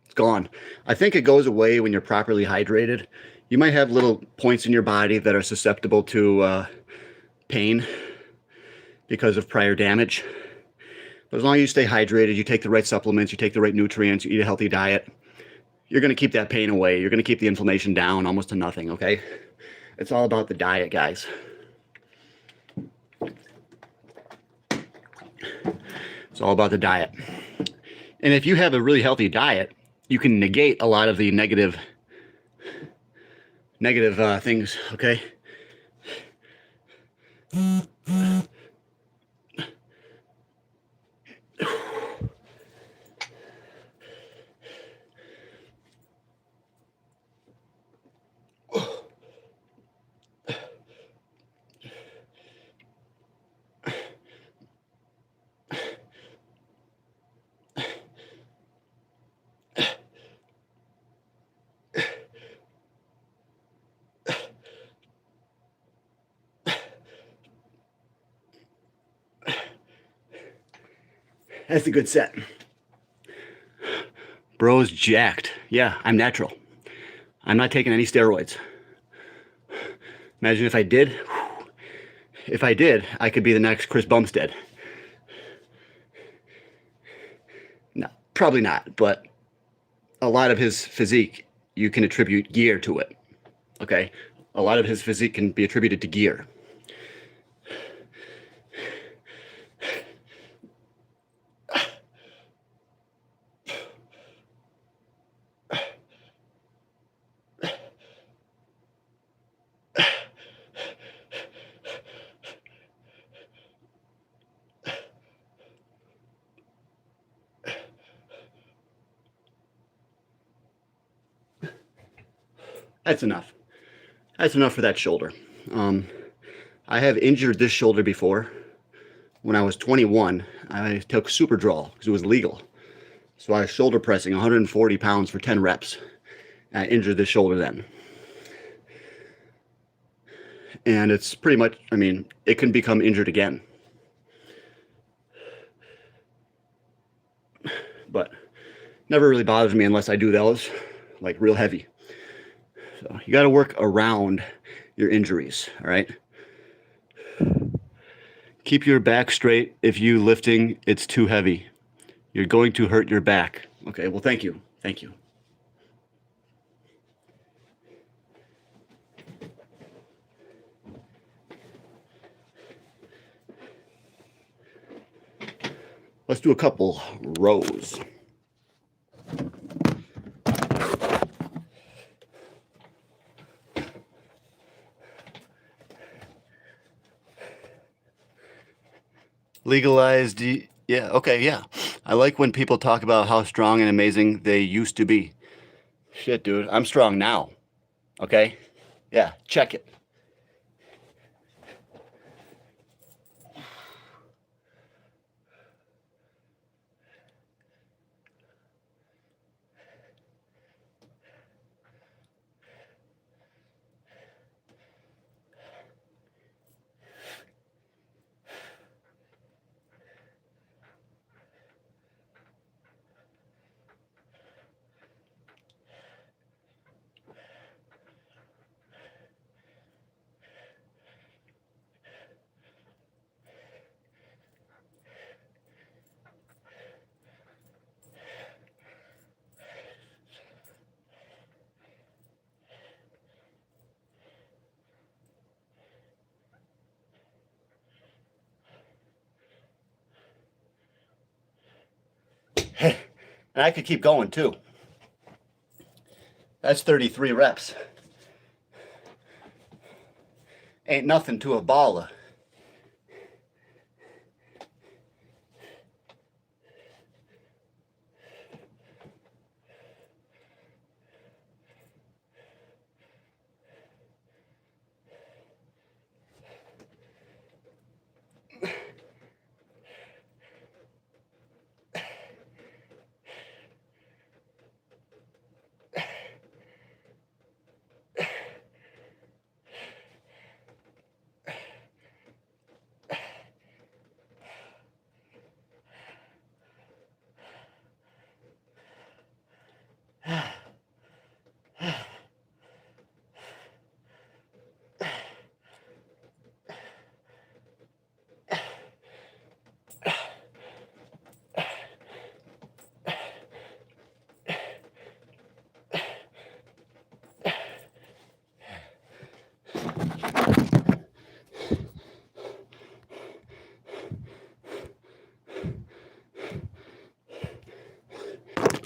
it's gone. I think it goes away when you're properly hydrated. You might have little points in your body that are susceptible to pain because of prior damage. But as long as you stay hydrated, you take the right supplements, you take the right nutrients, you eat a healthy diet, you're going to keep that pain away. You're going to keep the inflammation down almost to nothing, okay? It's all about the diet, guys. It's all about the diet. And if you have a really healthy diet, you can negate a lot of the negative things, okay? That's a good set. Bro's jacked. Yeah, I'm natural. I'm not taking any steroids. Imagine if I did. If I did, I could be the next Chris Bumstead. No, probably not, but a lot of his physique, you can attribute gear to it. Okay? A lot of his physique can be attributed to gear. That's enough. That's enough for that shoulder. I have injured this shoulder before. When I was 21, I took Superdrol because it was legal. So I was shoulder pressing 140 pounds for 10 reps. I injured this shoulder then. And it's pretty much, I mean, it can become injured again. But never really bothers me unless I do those, like real heavy. So you got to work around your injuries, all right? Keep your back straight. If you lifting, it's too heavy. You're going to hurt your back. Okay, well, thank you. Thank you. Let's do a couple rows. Legalized, yeah, okay, yeah. I like when people talk about how strong and amazing they used to be. Shit, dude, I'm strong now. Okay? Yeah, check it. And I could keep going too. That's 33 reps. Ain't nothing to a baller.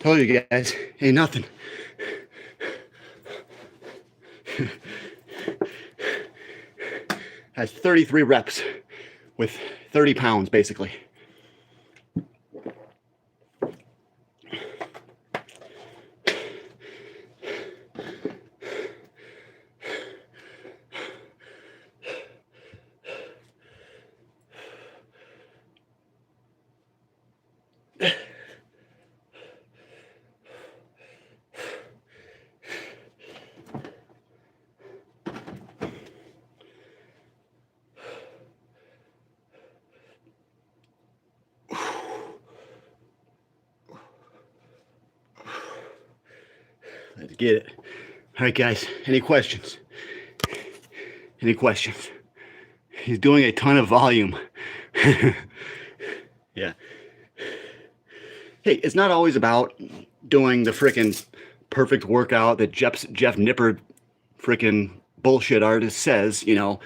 Told you guys, ain't nothing. Has 33 reps with 30 pounds, basically. Let's get it. All right, guys, any questions? Any questions? He's doing a ton of volume. Yeah. Hey, it's not always about doing the freaking perfect workout that Jeff Nippard freaking bullshit artist says, you know.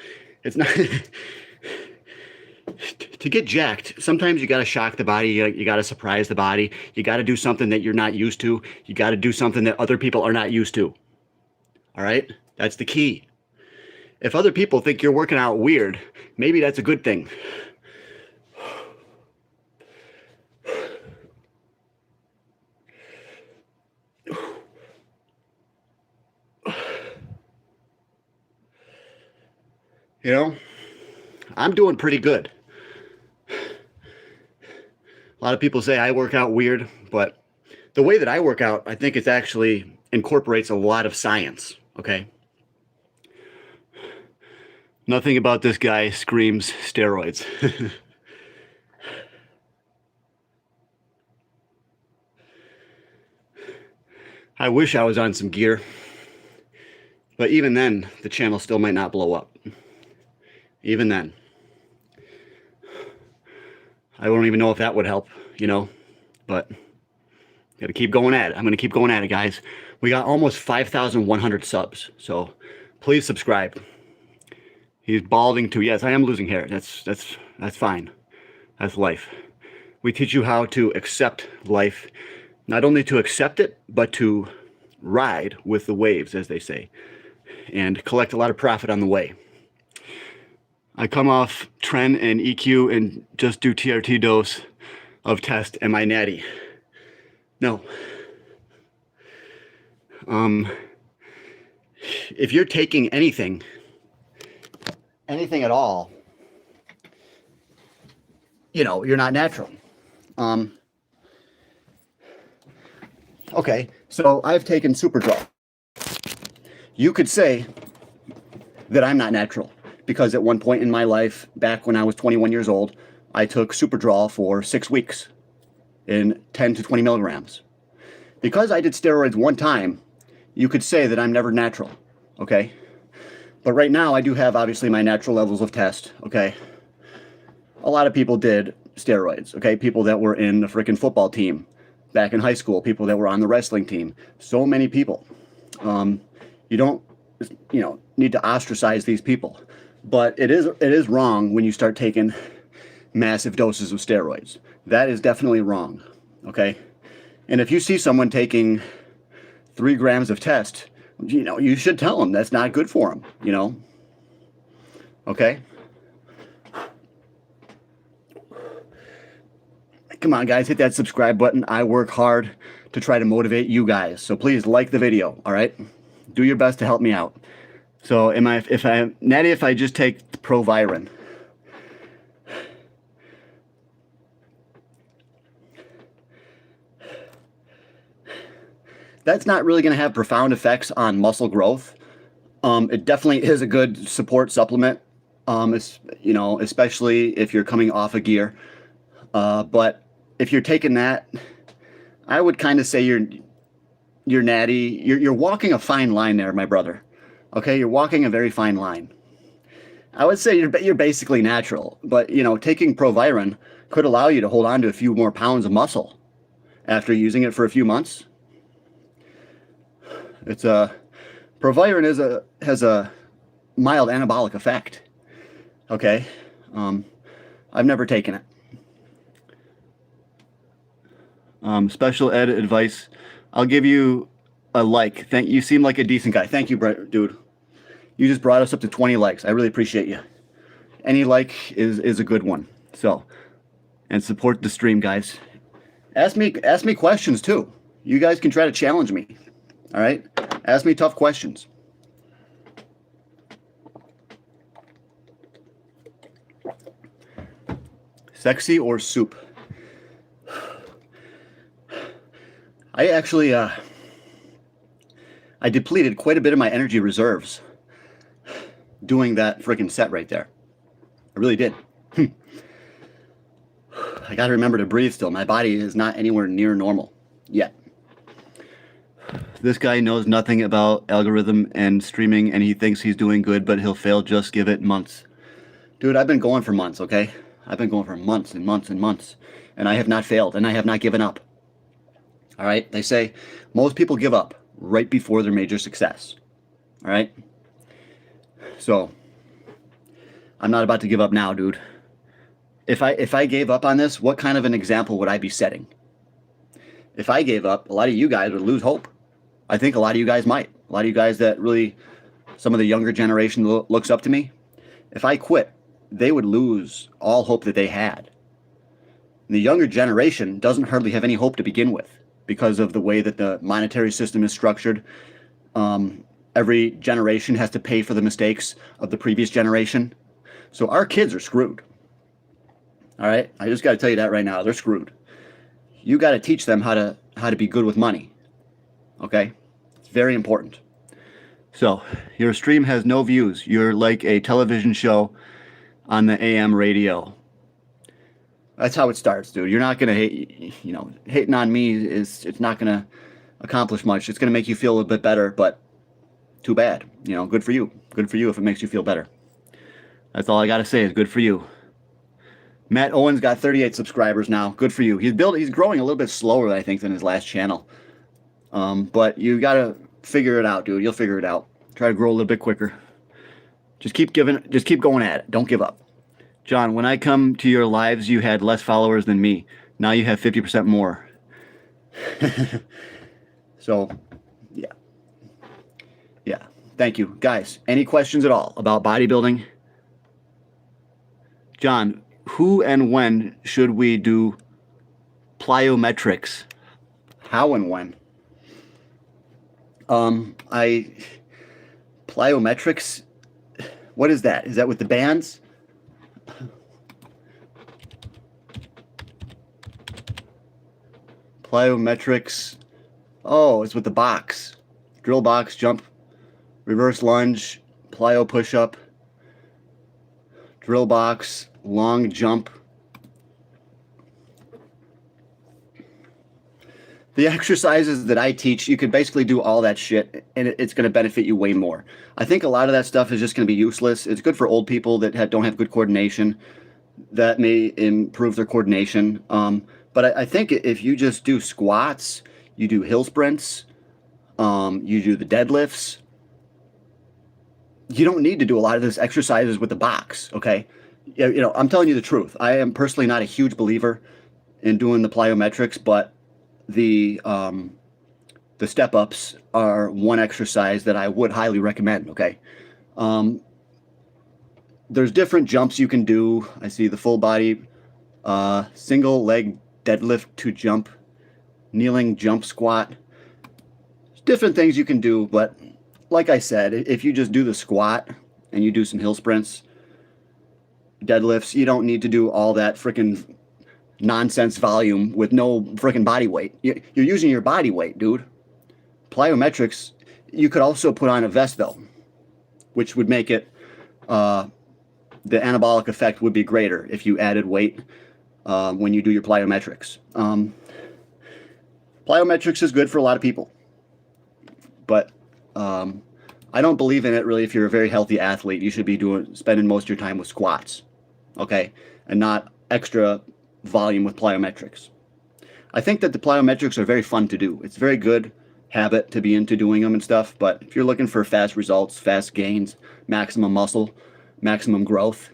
It's not... To get jacked, sometimes you got to shock the body. You got to surprise the body. You got to do something that you're not used to. You got to do something that other people are not used to. All right? That's the key. If other people think you're working out weird, maybe that's a good thing. You know, I'm doing pretty good. A lot of people say I work out weird, but the way that I work out, I think it actually incorporates a lot of science, okay? Nothing about this guy screams steroids. I wish I was on some gear, but even then, the channel still might not blow up. Even then. I don't even know if that would help, you know, but gotta keep going at it. I'm gonna keep going at it, guys. We got almost 5,100 subs, so please subscribe. He's balding too. Yes, I am losing hair. That's fine. That's life. We teach you how to accept life, not only to accept it, but to ride with the waves, as they say, and collect a lot of profit on the way. I come off Tren and EQ and just do TRT dose of test. Am I natty? No. If you're taking anything at all, you know, you're not natural. Okay, so I've taken Superdraw. You could say that I'm not natural, because at one point in my life, back when I was 21 years old, I took Superdraw for 6 weeks in 10 to 20 milligrams. Because I did steroids one time, you could say that I'm never natural, okay? But right now, I do have, obviously, my natural levels of test, okay? A lot of people did steroids, okay? People that were in the freaking football team back in high school, people that were on the wrestling team. So many people. You don't, you know, need to ostracize these people. But it is wrong when you start taking massive doses of steroids. That is definitely wrong, okay? And if you see someone taking 3 grams of test, you know, you should tell them that's not good for them, you know? Okay? Come on, guys, hit that subscribe button. I work hard to try to motivate you guys. So please like the video, all right? Do your best to help me out. So if I just take Proviron, that's not really going to have profound effects on muscle growth. It definitely is a good support supplement, you know, especially if you're coming off a gear. But if you're taking that, I would kind of say you're natty. You're walking a fine line there, my brother. Okay, you're walking a very fine line. I would say you're basically natural, but you know, taking Proviron could allow you to hold on to a few more pounds of muscle after using it for a few months. It's Proviron has a mild anabolic effect. Okay, I've never taken it. Special ed advice. I'll give you a like. Thank you. Seem like a decent guy. Thank you, dude. You just brought us up to 20 likes. I really appreciate you. Any like is a good one. So, and support the stream, guys. Ask me questions too. You guys can try to challenge me. All right? Ask me tough questions. Sexy or soup? I actually I depleted quite a bit of my energy reserves doing that freaking set right there. I really did. I got to remember to breathe still. My body is not anywhere near normal yet. This guy knows nothing about algorithm and streaming, and he thinks he's doing good, but he'll fail. Just give it months. Dude, I've been going for months, okay? I've been going for months and months and months, and I have not failed, and I have not given up. All right? They say most people give up right before their major success. All right? So, I'm not about to give up now, dude. If I gave up on this, what kind of an example would I be setting? If I gave up, a lot of you guys would lose hope. I think a lot of you guys might. A lot of you guys that really, some of the younger generation looks up to me. If I quit, they would lose all hope that they had. The younger generation doesn't hardly have any hope to begin with because of the way that the monetary system is structured. Every generation has to pay for the mistakes of the previous generation. So our kids are screwed. All right? I just got to tell you that right now. They're screwed. You got to teach them how to be good with money. Okay? It's very important. So, your stream has no views. You're like a television show on the AM radio. That's how it starts, dude. You're not going to hate, hating on me it's not going to accomplish much. It's going to make you feel a bit better, but too bad. Good for you. Good for you if it makes you feel better. That's all I got to say is good for you. Matt Owen's got 38 subscribers now. Good for you. He's growing a little bit slower, I think, than his last channel. But you got to figure it out, dude. You'll figure it out. Try to grow a little bit quicker. Just keep going at it. Don't give up. John, when I come to your lives, you had less followers than me. Now you have 50% more. So, yeah. Yeah. Thank you. Guys, any questions at all about bodybuilding? John, who and when should we do plyometrics? How and when? Plyometrics, what is that? Is that with the bands? Plyometrics. Oh, it's with the box. Drill box, jump, reverse lunge, plyo push-up, drill box, long jump. The exercises that I teach, you can basically do all that shit, and it's going to benefit you way more. I think a lot of that stuff is just going to be useless. It's good for old people that don't have good coordination. That may improve their coordination. But I think if you just do squats, you do hill sprints, you do the deadlifts, you don't need to do a lot of those exercises with the box, okay? I'm telling you the truth. I am personally not a huge believer in doing the plyometrics, but the step-ups are one exercise that I would highly recommend, okay? There's different jumps you can do. I see the full body, single leg deadlift to jump, kneeling jump squat. There's different things you can do, but like I said, if you just do the squat and you do some hill sprints, deadlifts, you don't need to do all that freaking nonsense volume with no freaking body weight. You're using your body weight, dude. Plyometrics, you could also put on a vest though, which would make it, the anabolic effect would be greater if you added weight when you do your plyometrics. Plyometrics is good for a lot of people, but I don't believe in it really. If you're a very healthy athlete, you should be spending most of your time with squats, okay, and not extra volume with plyometrics. I think that the plyometrics are very fun to do. It's a very good habit to be into doing them and stuff, but if you're looking for fast results, fast gains, maximum muscle, maximum growth,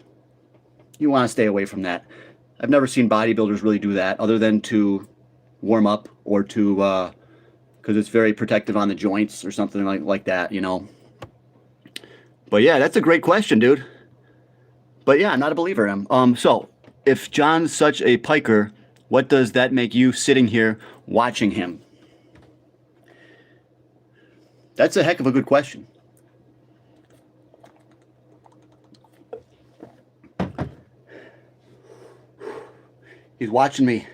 you want to stay away from that. I've never seen bodybuilders really do that other than to warm up or to because it's very protective on the joints or something like that, you know. But yeah, that's a great question, dude. But yeah, I'm not a believer in him. So if John's such a piker, what does that make you sitting here watching him? That's a heck of a good question. He's watching me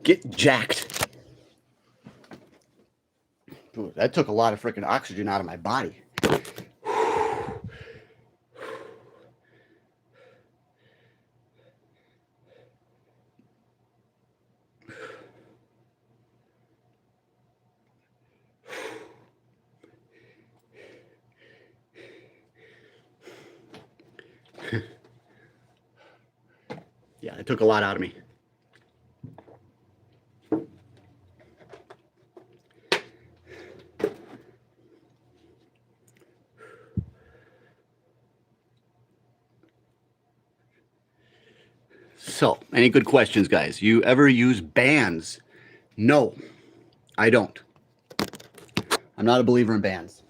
get jacked. Dude, that took a lot of freaking oxygen out of my body. Yeah, it took a lot out of me. So, any good questions, guys? You ever use bands? No, I don't. I'm not a believer in bands.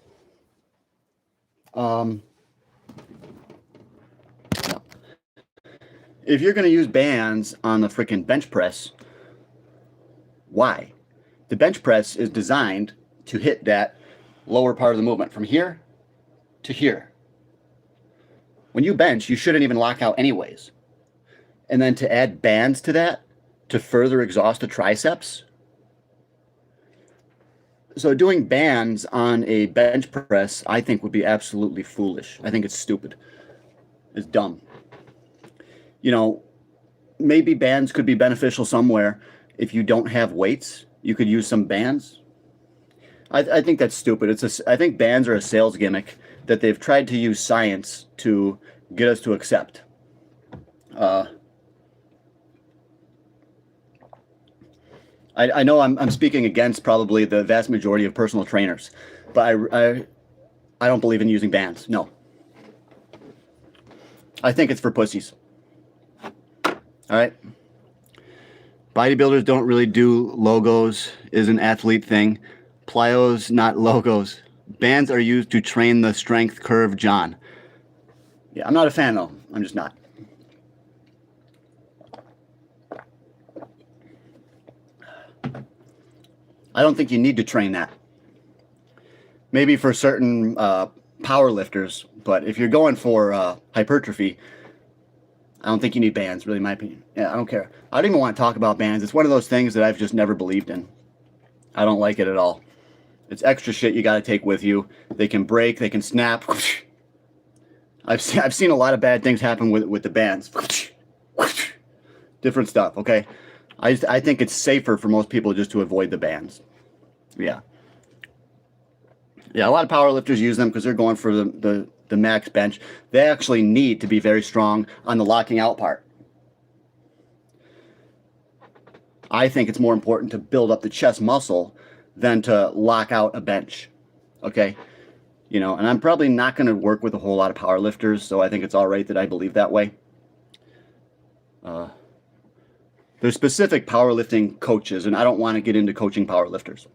No. If you're going to use bands on the freaking bench press, why? The bench press is designed to hit that lower part of the movement from here to here. When you bench, you shouldn't even lock out anyways. And then to add bands to that to further exhaust the triceps. So doing bands on a bench press, I think, would be absolutely foolish. I think it's stupid. It's dumb. You know, maybe bands could be beneficial somewhere. If you don't have weights, you could use some bands. I think that's stupid. I think bands are a sales gimmick that they've tried to use science to get us to accept. I know I'm speaking against probably the vast majority of personal trainers, but I don't believe in using bands. No. I think it's for pussies. All right. Bodybuilders don't really do logos, is an athlete thing. Plyos, not logos. Bands are used to train the strength curve, John. Yeah, I'm not a fan though. I'm just not. I don't think you need to train that. Maybe for certain power lifters, but if you're going for hypertrophy, I don't think you need bands, really, in my opinion. Yeah, I don't care. I don't even want to talk about bands. It's one of those things that I've just never believed in. I don't like it at all. It's extra shit you got to take with you. They can break, they can snap. I've seen a lot of bad things happen with the bands. Different stuff, okay? I think it's safer for most people just to avoid the bands. Yeah. Yeah, a lot of power lifters use them because they're going for the max bench. They actually need to be very strong on the locking out part. I think it's more important to build up the chest muscle than to lock out a bench. Okay? You know, and I'm probably not going to work with a whole lot of power lifters, so I think it's all right that I believe that way. There's specific powerlifting coaches, and I don't want to get into coaching powerlifters.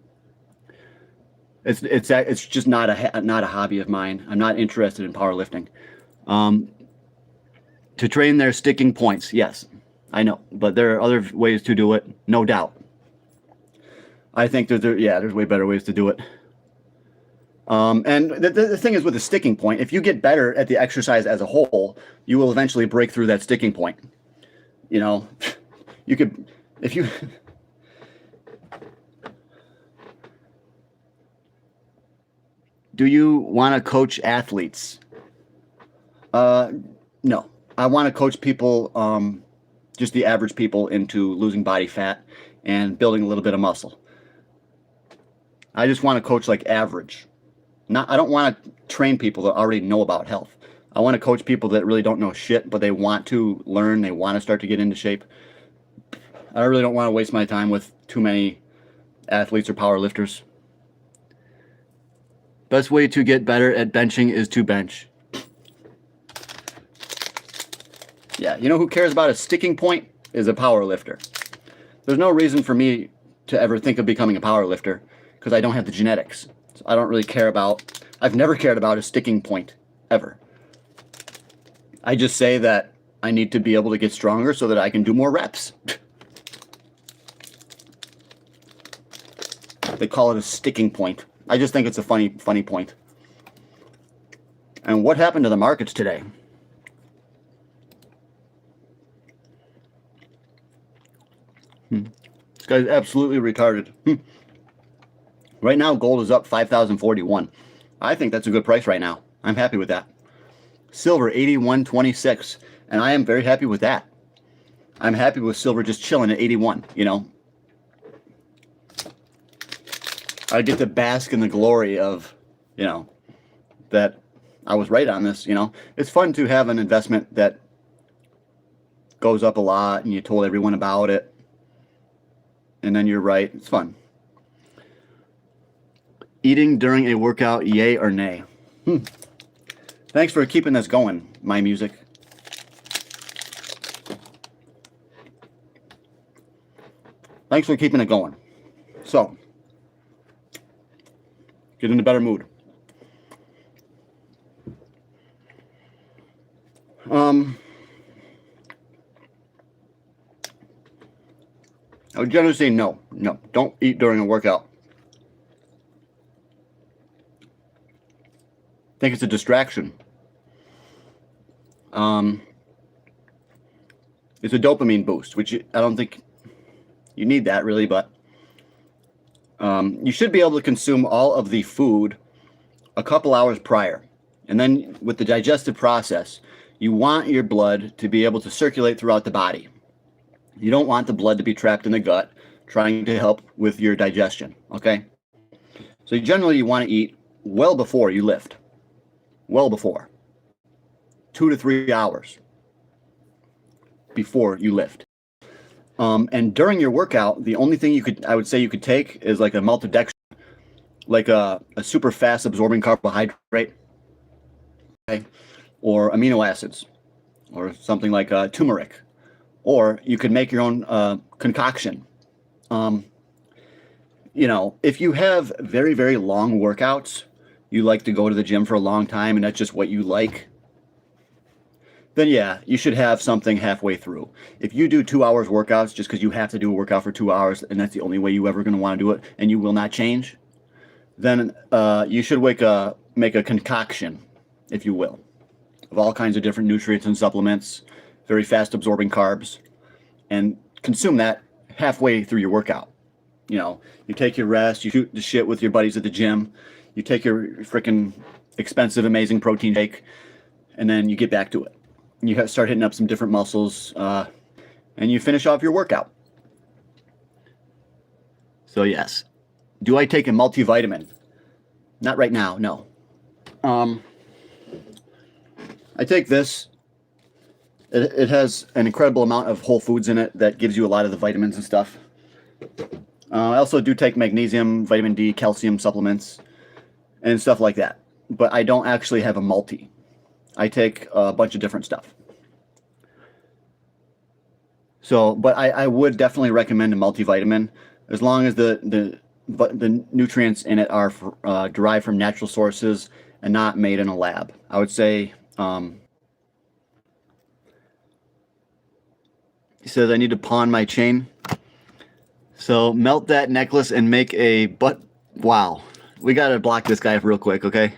It's just not a hobby of mine. I'm not interested in powerlifting. To train their sticking points, yes, I know, but there are other ways to do it, no doubt. I think there's way better ways to do it. And the thing is with the sticking point, if you get better at the exercise as a whole, you will eventually break through that sticking point. You know, you could, if you... Do you want to coach athletes? No. I want to coach people, just the average people, into losing body fat and building a little bit of muscle. I just want to coach like average. I don't want to train people that already know about health. I want to coach people that really don't know shit, but they want to learn, they want to start to get into shape. I really don't want to waste my time with too many athletes or power lifters. Best way to get better at benching is to bench. Yeah, you know who cares about a sticking point? Is a power lifter. There's no reason for me to ever think of becoming a power lifter because I don't have the genetics. So I don't really care about, I've never cared about a sticking point, ever. I just say that I need to be able to get stronger so that I can do more reps. They call it a sticking point. I just think it's a funny point. And what happened to the markets today? This guy's absolutely retarded. Right now, gold is up 5,041. I think that's a good price right now. I'm happy with that. Silver, 81.26. And I am very happy with that. I'm happy with silver just chilling at 81, you know. I get to bask in the glory of, you know, that I was right on this, you know. It's fun to have an investment that goes up a lot and you told everyone about it. And then you're right. It's fun. Eating during a workout, yay or nay? Thanks for keeping this going, my music. Thanks for keeping it going. So, get in a better mood. I would generally say no. No, don't eat during a workout. I think it's a distraction. It's a dopamine boost, which I don't think you need that really, but you should be able to consume all of the food a couple hours prior. And then with the digestive process, you want your blood to be able to circulate throughout the body. You don't want the blood to be trapped in the gut trying to help with your digestion, okay? So generally you want to eat well before you lift. Well before. 2 to 3 hours before you lift. And during your workout, the only thing I would say you could take is like a maltodextrin, like a super fast absorbing carbohydrate, okay? Or amino acids, or something like turmeric. Or you could make your own concoction. You know, if you have very, very long workouts, you like to go to the gym for a long time and that's just what you like, then yeah, you should have something halfway through. If you do 2 hours workouts just because you have to do a workout for 2 hours and that's the only way you ever going to want to do it and you will not change, then you should make a concoction, if you will, of all kinds of different nutrients and supplements, very fast absorbing carbs, and consume that halfway through your workout. You know, you take your rest, you shoot the shit with your buddies at the gym, you take your freaking expensive, amazing protein shake, and then you get back to it. You start hitting up some different muscles, and you finish off your workout. So yes. Do I take a multivitamin? Not right now, no. I take this. It has an incredible amount of whole foods in it that gives you a lot of the vitamins and stuff. I also do take magnesium, vitamin D, calcium supplements, and stuff like that. But I don't actually have a multi. I take a bunch of different stuff. So, but I would definitely recommend a multivitamin as long as the nutrients in it are derived from natural sources and not made in a lab. I would say, he says I need to pawn my chain. So melt that necklace and make a butt. Wow. We got to block this guy real quick, okay?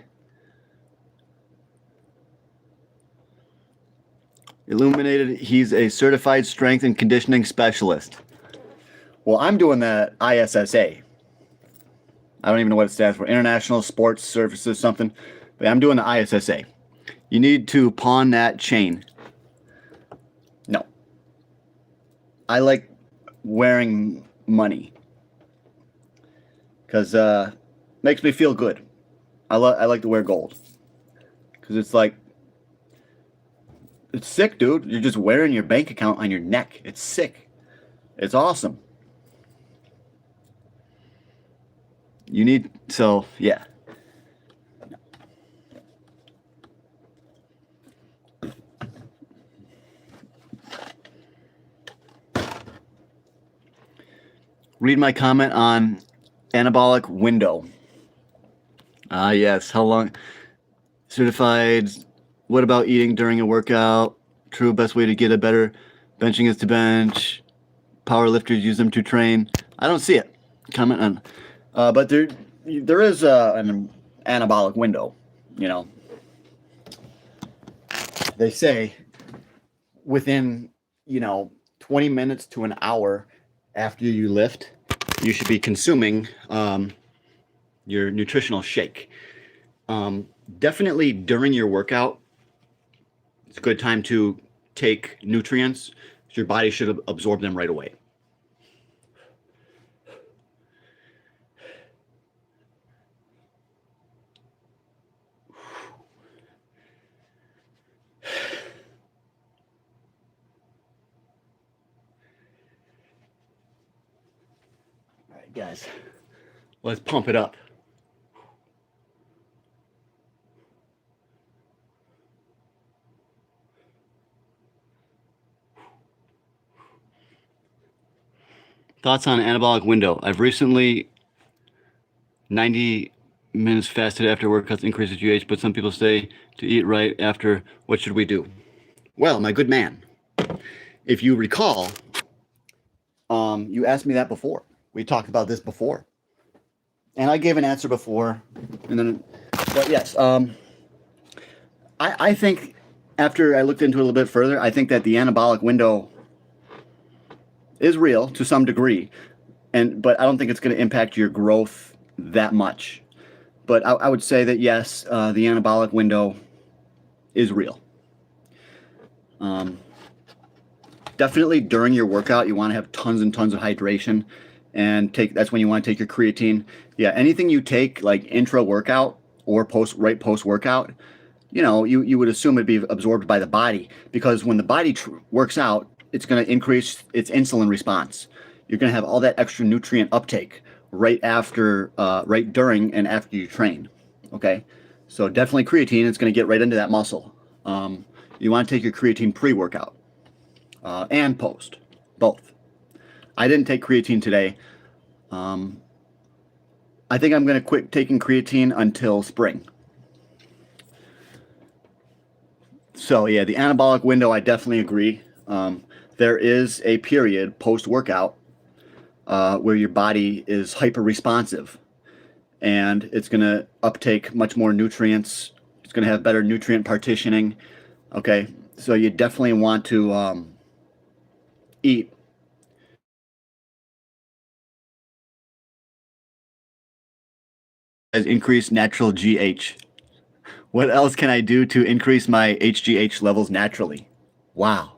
Illuminated, he's a certified strength and conditioning specialist. Well, I'm doing that ISSA. I don't even know what it stands for. International Sports Services something. But I'm doing the ISSA. You need to pawn that chain. No. I like wearing money. Because makes me feel good. I like to wear gold. Because it's like, it's sick, dude. You're just wearing your bank account on your neck. It's sick. It's awesome. You need, so, yeah. Read my comment on anabolic window. Yes. How long? Certified. What about eating during a workout? True. Best way to get a better benching is to bench. Power lifters use them to train. I don't see it. Comment on. But there is an anabolic window. You know, they say within 20 minutes to an hour after you lift, you should be consuming your nutritional shake. Definitely during your workout, it's a good time to take nutrients. Your body should absorb them right away. All right, guys, let's pump it up. Thoughts on anabolic window? I've recently 90 minutes fasted after workouts increases GH, but some people say to eat right after. What should we do? Well, my good man, if you recall, you asked me that before. We talked about this before, and I gave an answer before, and then, but yes, I think after I looked into it a little bit further, I think that the anabolic window is real to some degree, but I don't think it's going to impact your growth that much. But I would say that yes, the anabolic window is real. Definitely during your workout, you want to have tons and tons of hydration, and that's when you want to take your creatine. Yeah, anything you take like intra workout or post workout, you would assume it'd be absorbed by the body, because when the body works out, it's going to increase its insulin response. You're going to have all that extra nutrient uptake right during and after you train. Okay, so definitely creatine. It's going to get right into that muscle. You want to take your creatine pre-workout and post, both. I didn't take creatine today. I think I'm going to quit taking creatine until spring. So yeah, the anabolic window, I definitely agree. There is a period post-workout where your body is hyper responsive, and it's going to uptake much more nutrients. It's going to have better nutrient partitioning. Okay, so you definitely want to eat as increased natural GH. What else can I do to increase my HGH levels naturally? Wow.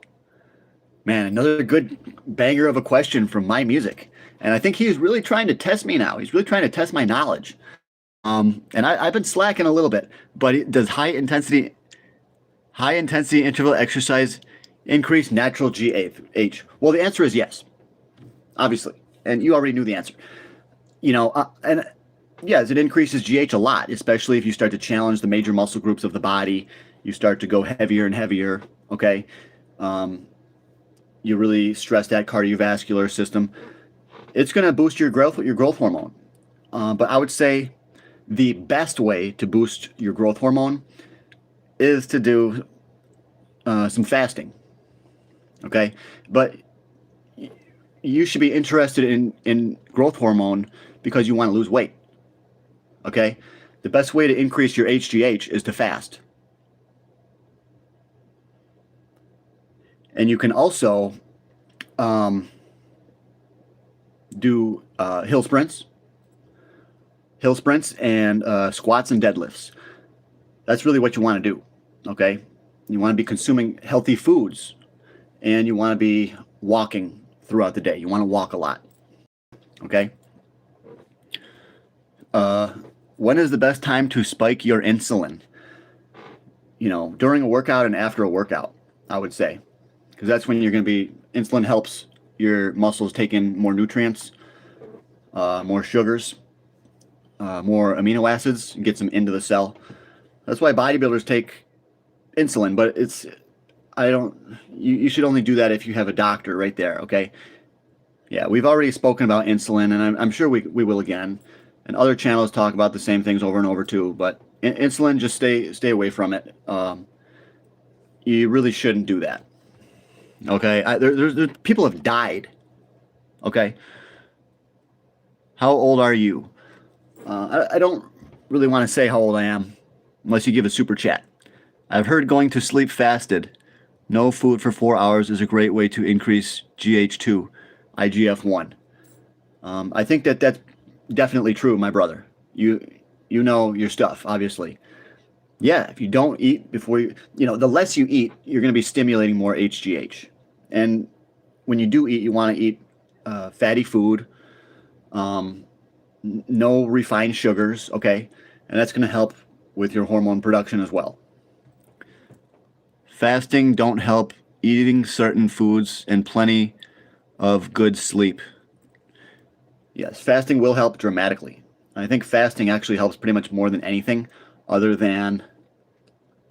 Man, another good banger of a question from My Music. And I think he's really trying to test me now. He's really trying to test my knowledge. And I've been slacking a little bit, but does high intensity interval exercise increase natural GH? Well, the answer is yes, obviously. And you already knew the answer. And yes, it increases GH a lot, especially if you start to challenge the major muscle groups of the body. You start to go heavier and heavier. Okay. You really stress that cardiovascular system. It's going to boost your growth hormone. But I would say the best way to boost your growth hormone is to do some fasting. Okay, but you should be interested in growth hormone because you want to lose weight. Okay, the best way to increase your HGH is to fast. And you can also do hill sprints and squats and deadlifts. That's really what you want to do. Okay, you want to be consuming healthy foods, and you want to be walking throughout the day. You want to walk a lot. Okay. When is the best time to spike your insulin? During a workout and after a workout, I would say, because that's when you're going to be. Insulin helps your muscles take in more nutrients, more sugars, more amino acids, and gets them into the cell. That's why bodybuilders take insulin, but you should only do that if you have a doctor right there, okay? Yeah, we've already spoken about insulin, and I'm sure we will again. And other channels talk about the same things over and over too. But insulin, just stay away from it. You really shouldn't do that. Okay, there's people have died. Okay, how old are you? I don't really want to say how old I am, unless you give a super chat. I've heard going to sleep fasted, no food for 4 hours is a great way to increase GH2, IGF-1. I think that's definitely true, my brother. You know your stuff, obviously. Yeah, if you don't eat before the less you eat, you're going to be stimulating more HGH. And when you do eat, you want to eat fatty food, no refined sugars, okay? And that's going to help with your hormone production as well. Fasting don't help eating certain foods and plenty of good sleep. Yes, fasting will help dramatically. I think fasting actually helps pretty much more than anything other than,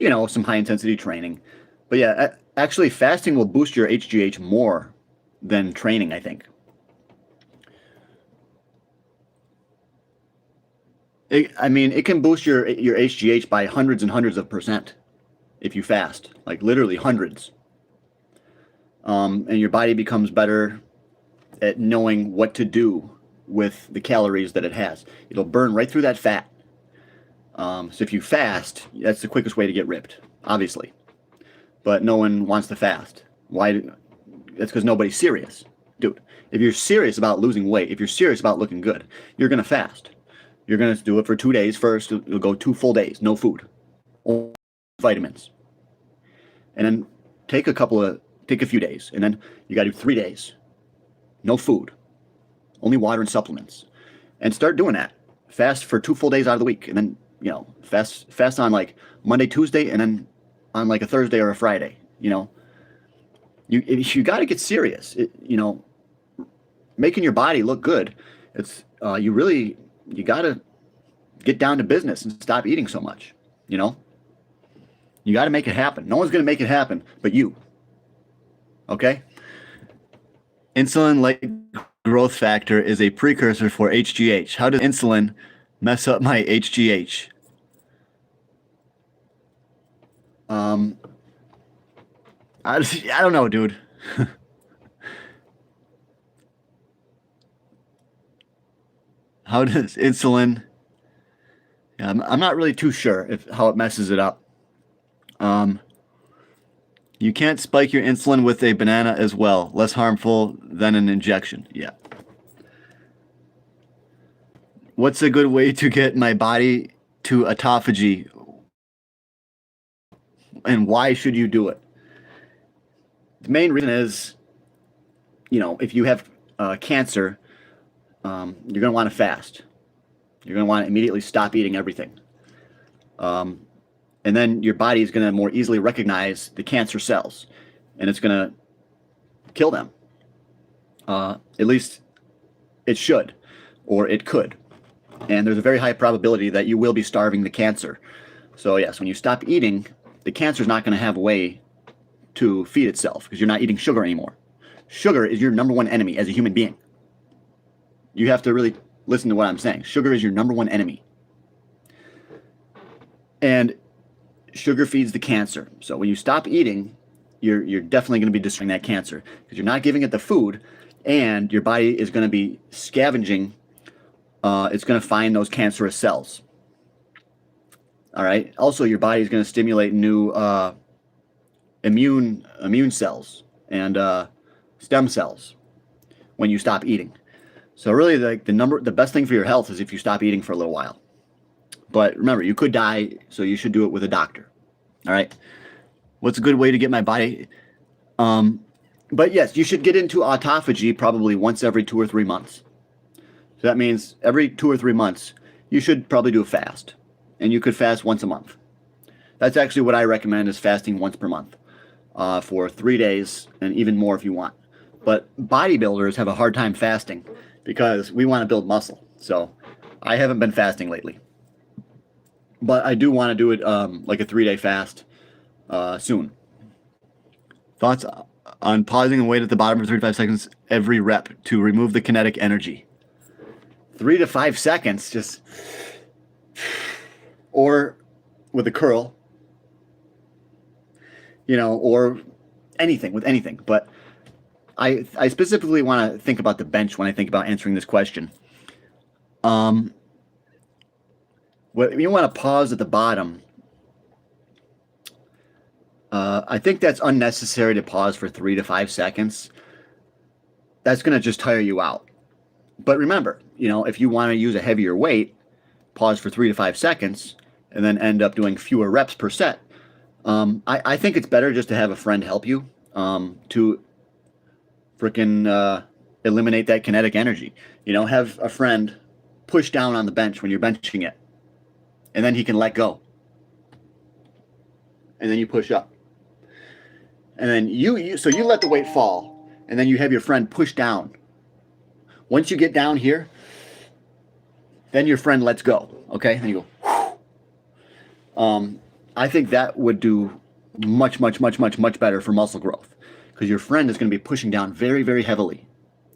some high intensity training. But yeah, actually fasting will boost your HGH more than training, I think. It can boost your HGH by hundreds and hundreds of percent if you fast, like literally hundreds. And your body becomes better at knowing what to do with the calories that it has. It'll burn right through that fat. So if you fast, that's the quickest way to get ripped, obviously. But no one wants to fast. Why? That's because nobody's serious. Dude, if you're serious about losing weight, if you're serious about looking good, you're going to fast. You're going to do it for 2 days first. You'll go 2 full days, no food, only vitamins. And then take a few days, and then you got to do 3 days, no food, only water and supplements, and start doing that. Fast for 2 full days out of the week, and then fast on like Monday, Tuesday, and then on like a Thursday or a Friday. You got to get serious. Making your body look good. It's you got to get down to business and stop eating so much. You got to make it happen. No one's going to make it happen but you. Okay? Insulin-like growth factor is a precursor for HGH. How does insulin mess up my HGH? I don't know, dude. How does insulin? Yeah, I'm not really too sure how it messes it up. You can't spike your insulin with a banana as well. Less harmful than an injection. Yeah. What's a good way to get my body to autophagy? And why should you do it? The main reason is, if you have cancer, you're going to want to fast. You're going to want to immediately stop eating everything. And then your body is going to more easily recognize the cancer cells, and it's going to kill them. At least it should, or it could. And there's a very high probability that you will be starving the cancer. So yes, when you stop eating, the cancer is not going to have a way to feed itself because you're not eating sugar anymore. Sugar is your number one enemy as a human being. You have to really listen to what I'm saying. Sugar is your number one enemy. And sugar feeds the cancer. So when you stop eating, you're definitely going to be destroying that cancer because you're not giving it the food, and your body is going to be scavenging. It's going to find those cancerous cells. All right. Also, your body is going to stimulate new immune cells and stem cells when you stop eating. So really, the best thing for your health is if you stop eating for a little while. But remember, you could die, so you should do it with a doctor. All right. What's a good way to get my body? But yes, you should get into autophagy probably once every 2 or 3 months. So that means every 2 or 3 months, you should probably do a fast. And you could fast once a month. That's actually what I recommend, is fasting once per month for 3 days and even more if you want. But bodybuilders have a hard time fasting because we want to build muscle. So I haven't been fasting lately. But I do want to do it like a 3-day fast soon. Thoughts on pausing and wait at the bottom for 3 to 5 seconds every rep to remove the kinetic energy. 3 to 5 seconds, just, or with a curl, or anything with anything. But I specifically want to think about the bench when I think about answering this question. When you want to pause at the bottom, I think that's unnecessary to pause for 3 to 5 seconds. That's going to just tire you out. But remember, if you want to use a heavier weight, pause for 3 to 5 seconds and then end up doing fewer reps per set. I think it's better just to have a friend help you to freaking eliminate that kinetic energy. Have a friend push down on the bench when you're benching it, and then he can let go. And then you push up. And then so you let the weight fall, and then you have your friend push down. Once you get down here, then your friend lets go, okay? And you go, I think that would do much, much, much, much, much better for muscle growth, because your friend is going to be pushing down very, very heavily.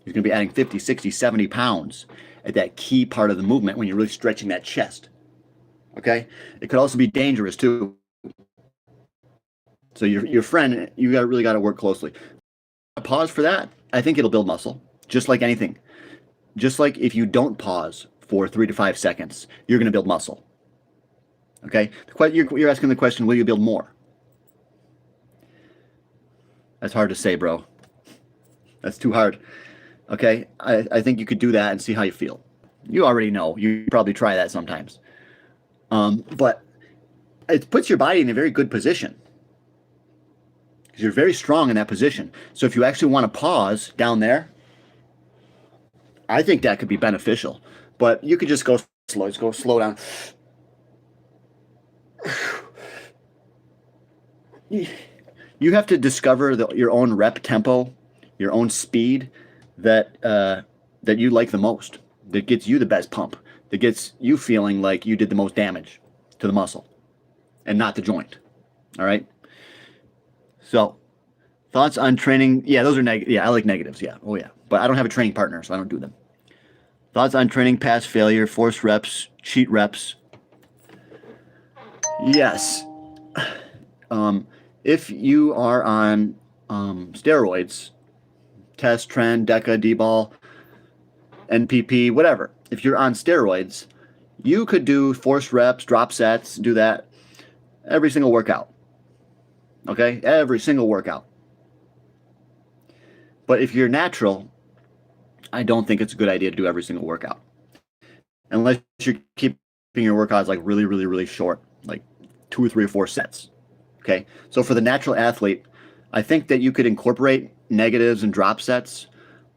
He's going to be adding 50, 60, 70 pounds at that key part of the movement when you're really stretching that chest, okay? It could also be dangerous, too. So your friend, you really got to work closely. Pause for that. I think it'll build muscle, just like anything. Just like if you don't pause for 3 to 5 seconds, you're going to build muscle. Okay? You're asking the question, will you build more? That's hard to say, bro. That's too hard. Okay? I think you could do that and see how you feel. You already know. You probably try that sometimes. But it puts your body in a very good position. You're very strong in that position. So if you actually want to pause down there, I think that could be beneficial. But you could just go slow. Just go slow down. You have to discover your own rep tempo, your own speed that you like the most, that gets you the best pump, that gets you feeling like you did the most damage to the muscle and not the joint. All right? So, thoughts on training? Yeah, those are negative. Yeah, I like negatives. Yeah. Oh, yeah. But I don't have a training partner, so I don't do them. Thoughts on training past failure, force reps, cheat reps? Yes. If you are on steroids, test, trend, DECA, D-ball, NPP, whatever. If you're on steroids, you could do force reps, drop sets, do that every single workout. Okay? Every single workout. But if you're natural, I don't think it's a good idea to do every single workout. Unless you're keeping your workouts like really, really, really short, like 2 or 3 or 4 sets. Okay? So for the natural athlete, I think that you could incorporate negatives and drop sets,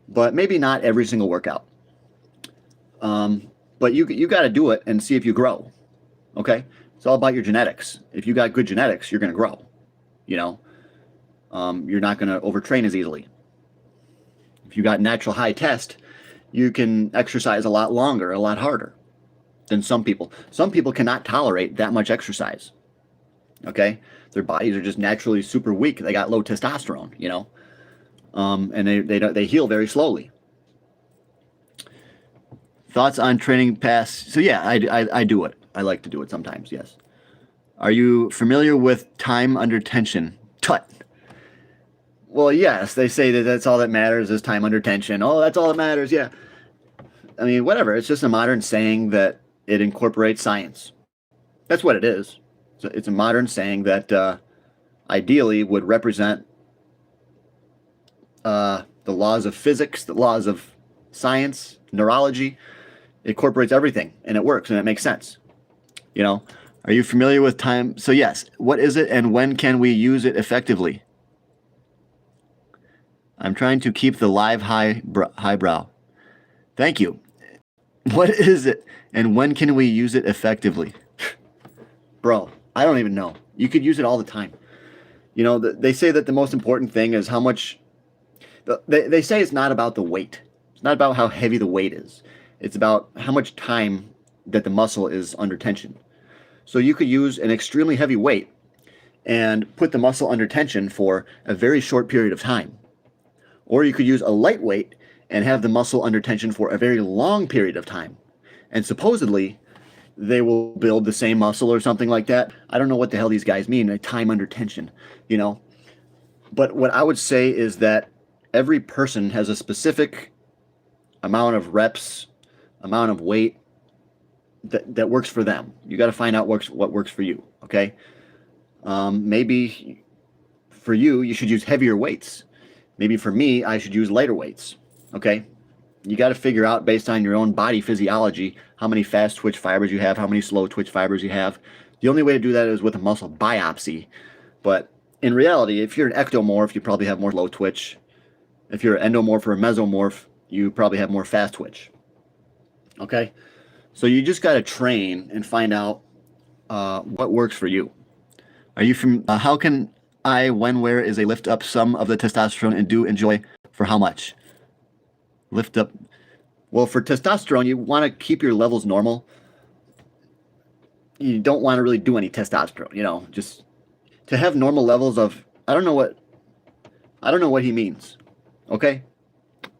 but maybe not every single workout. But you got to do it and see if you grow. Okay? It's all about your genetics. If you got good genetics, you're going to grow. You're not going to overtrain as easily. If you got natural high test, you can exercise a lot longer, a lot harder than some people. Some people cannot tolerate that much exercise. Okay? Their bodies are just naturally super weak. They got low testosterone, and they heal very slowly. Thoughts on training past? So yeah, I do it. I like to do it sometimes, yes. Are you familiar with time under tension? Tut. Well, yes, they say that's all that matters is time under tension. Oh, that's all that matters, yeah. I mean, whatever. It's just a modern saying that it incorporates science. That's what it is. So it's a modern saying that ideally would represent the laws of physics, the laws of science, neurology. It incorporates everything, and it works, and it makes sense. Are you familiar with time? So yes, what is it, and when can we use it effectively? I'm trying to keep the live highbrow. Thank you. What is it, and when can we use it effectively? Bro, I don't even know. You could use it all the time. They say that the most important thing is how much... They say it's not about the weight. It's not about how heavy the weight is. It's about how much time that the muscle is under tension. So you could use an extremely heavy weight, and put the muscle under tension for a very short period of time. Or you could use a lightweight and have the muscle under tension for a very long period of time. And supposedly, they will build the same muscle or something like that. I don't know what the hell these guys mean, a time under tension, you know? But what I would say is that every person has a specific amount of reps, amount of weight that works for them. You got to find out what works for you, okay? Maybe for you, you should use heavier weights. Maybe for me, I should use lighter weights, okay? You got to figure out based on your own body physiology how many fast twitch fibers you have, how many slow twitch fibers you have. The only way to do that is with a muscle biopsy. But in reality, if you're an ectomorph, you probably have more low twitch. If you're an endomorph or a mesomorph, you probably have more fast twitch. Okay? So you just got to train and find out what works for you. Are you from, how can I, when, where is a lift up some of the testosterone and do enjoy for how much? Lift up. Well, for testosterone, you want to keep your levels normal. You don't want to really do any testosterone, you know, just to have normal levels of, I don't know what he means. Okay?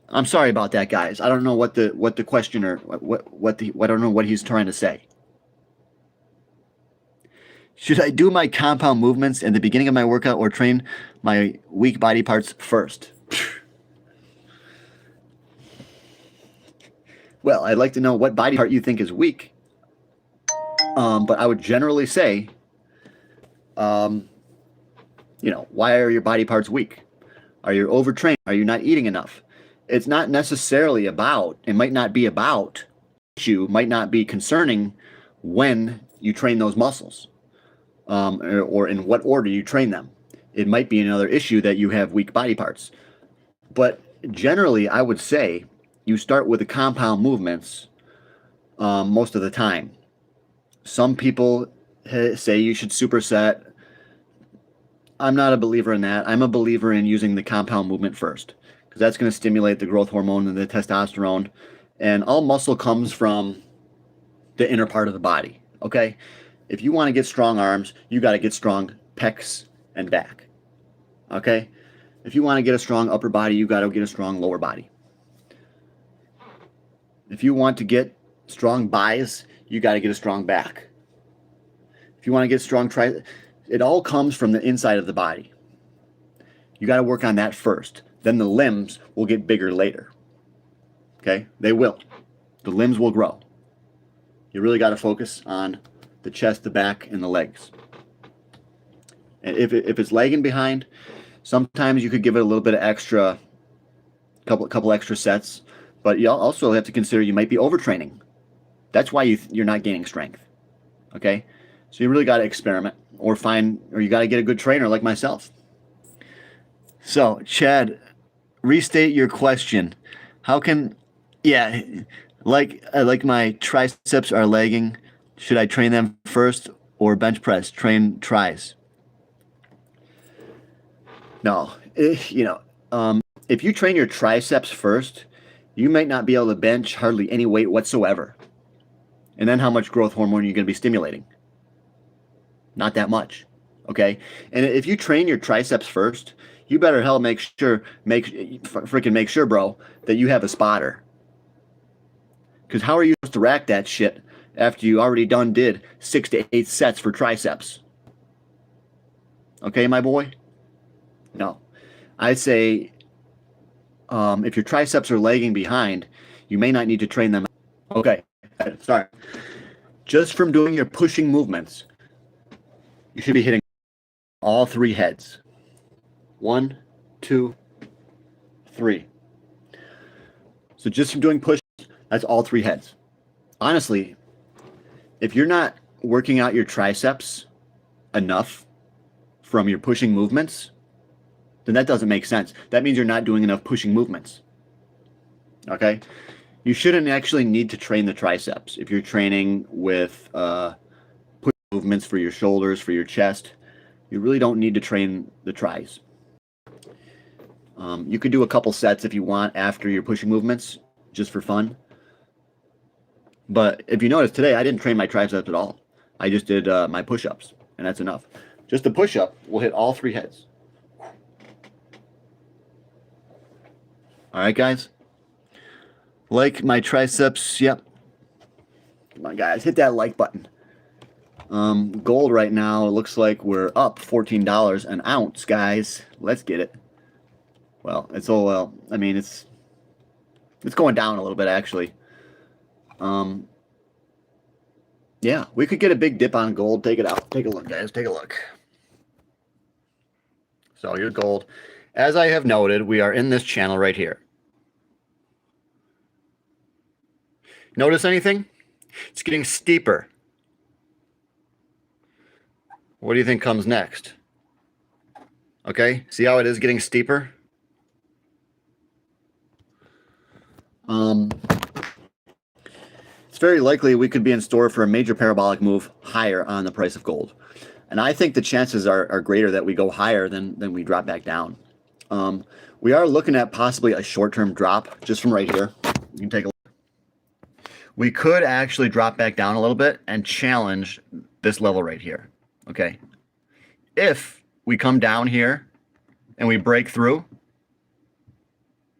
I'm sorry about that, guys. I don't know what the questioner, I don't know what he's trying to say. Should I do my compound movements in the beginning of my workout or train my weak body parts first? Well, I'd like to know what body part you think is weak. But I would generally say, you know, why are your body parts weak? Are you overtrained? Are you not eating enough? It's not necessarily about, it might not be about, issue might not be concerning when you train those muscles, or in what order you train them. It might be another issue that you have weak body parts. But generally, I would say you start with the compound movements most of the time. Some people say you should superset. I'm not a believer in that. I'm a believer in using the compound movement first, because that's going to stimulate the growth hormone and the testosterone. And all muscle comes from the inner part of the body, okay? If you want to get strong arms, you got to get strong pecs and back, okay? If you want to get a strong upper body, you got to get a strong lower body. If you want to get strong buys, you got to get a strong back. If you want to get strong it all comes from the inside of the body. You got to work on that first. Then the limbs will get bigger later. Okay? They will. The limbs will grow. You really got to focus on the chest, the back, and the legs. And if it's lagging behind, sometimes you could give it a little bit of extra, couple extra sets. But you also have to consider you might be overtraining. That's why you're not gaining strength. Okay? So you really got to experiment or you got to get a good trainer like myself. So, Chad, restate your question. How can, like my triceps are lagging. Should I train them first or bench press? Train tris? No, if you train your triceps first, you might not be able to bench hardly any weight whatsoever. And then how much growth hormone are you going to be stimulating? Not that much, okay? And if you train your triceps first, you better hell make sure, bro, that you have a spotter. Because how are you supposed to rack that shit after you already did 6 to 8 sets for triceps? Okay, my boy? No. I'd say if your triceps are lagging behind, you may not need to train them. Okay, sorry. Just from doing your pushing movements, you should be hitting all 3 heads. 1, 2, 3. So just from doing push, that's all 3 heads. Honestly, if you're not working out your triceps enough from your pushing movements, then that doesn't make sense. That means you're not doing enough pushing movements. Okay? You shouldn't actually need to train the triceps. If you're training with push movements for your shoulders, for your chest, you really don't need to train the tris. You could do a couple sets if you want after your pushing movements, just for fun. But if you notice today, I didn't train my triceps at all. I just did my push-ups, and that's enough. Just a push-up will hit all 3 heads. All right, guys. Like my triceps, yep. Come on, guys, hit that like button. Gold right now, it looks like we're up $14 an ounce, guys. Let's get it. Well, it's all well. I mean, it's going down a little bit actually. Yeah, we could get a big dip on gold. Take it out. Take a look, guys. Take a look. So here's gold. As I have noted, we are in this channel right here. Notice anything? It's getting steeper. What do you think comes next? Okay, see how it is getting steeper? It's very likely we could be in store for a major parabolic move higher on the price of gold. And I think the chances are greater that we go higher than we drop back down. We are looking at possibly a short-term drop just from right here. You can take a look. We could actually drop back down a little bit and challenge this level right here. Okay. If we come down here and we break through,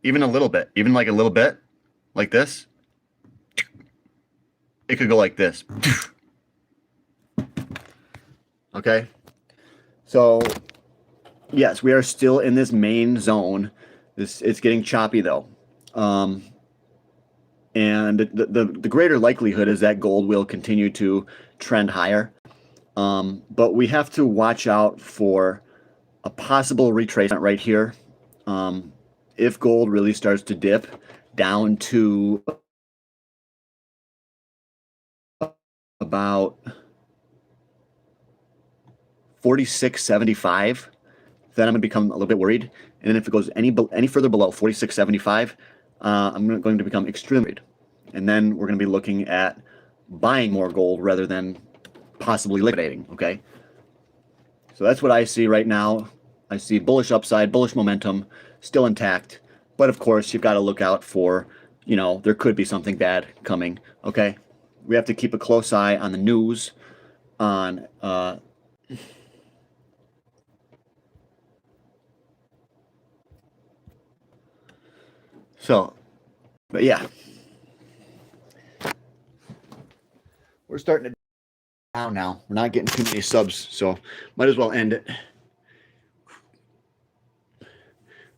even a little bit, even like a little bit, like this, it could go like this. Okay. So, yes, we are still in this main zone. It's getting choppy though. And the greater likelihood is that gold will continue to trend higher. But we have to watch out for a possible retracement right here. If gold really starts to dip down to about 46.75, then I'm going to become a little bit worried. And then if it goes any further below 46.75, I'm going to become extremely worried. And then we're going to be looking at buying more gold rather than possibly liquidating, okay? So that's what I see right now. I see bullish upside, bullish momentum, still intact. But of course, you've got to look out for, you know, there could be something bad coming, okay? We have to keep a close eye on the news, on so, but yeah. We're starting to down now. We're not getting too many subs, so might as well end it.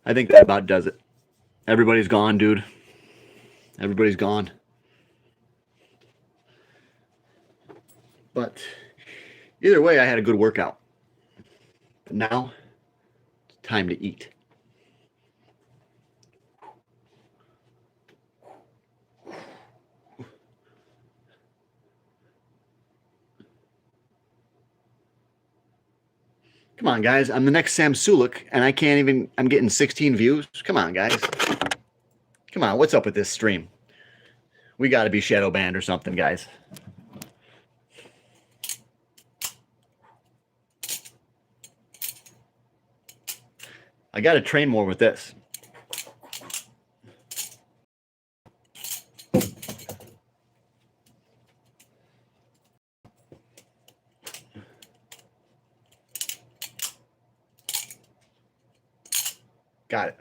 I think that about does it. Everybody's gone, dude. Everybody's gone. But either way, I had a good workout. But now, it's time to eat. Come on, guys. I'm the next Sam Sulek, and I can't even... I'm getting 16 views. Come on, guys. Come on, what's up with this stream? We got to be shadow banned or something, guys. I got to train more with this. Got it.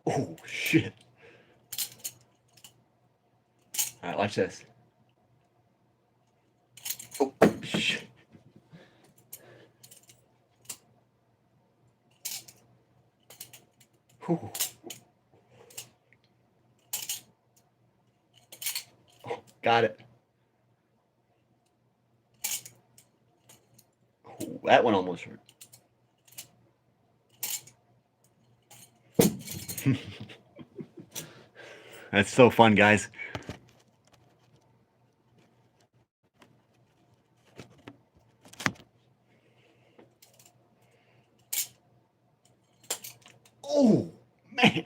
Oh, shit. All right, watch this. Oh, shit. Ooh. Oh, got it. Oh, that one almost hurt. That's so fun, guys. Oh, man.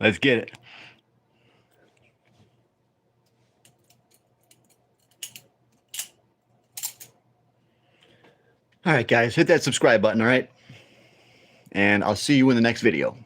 Let's get it. All right, guys, hit that subscribe button, all right? And I'll see you in the next video.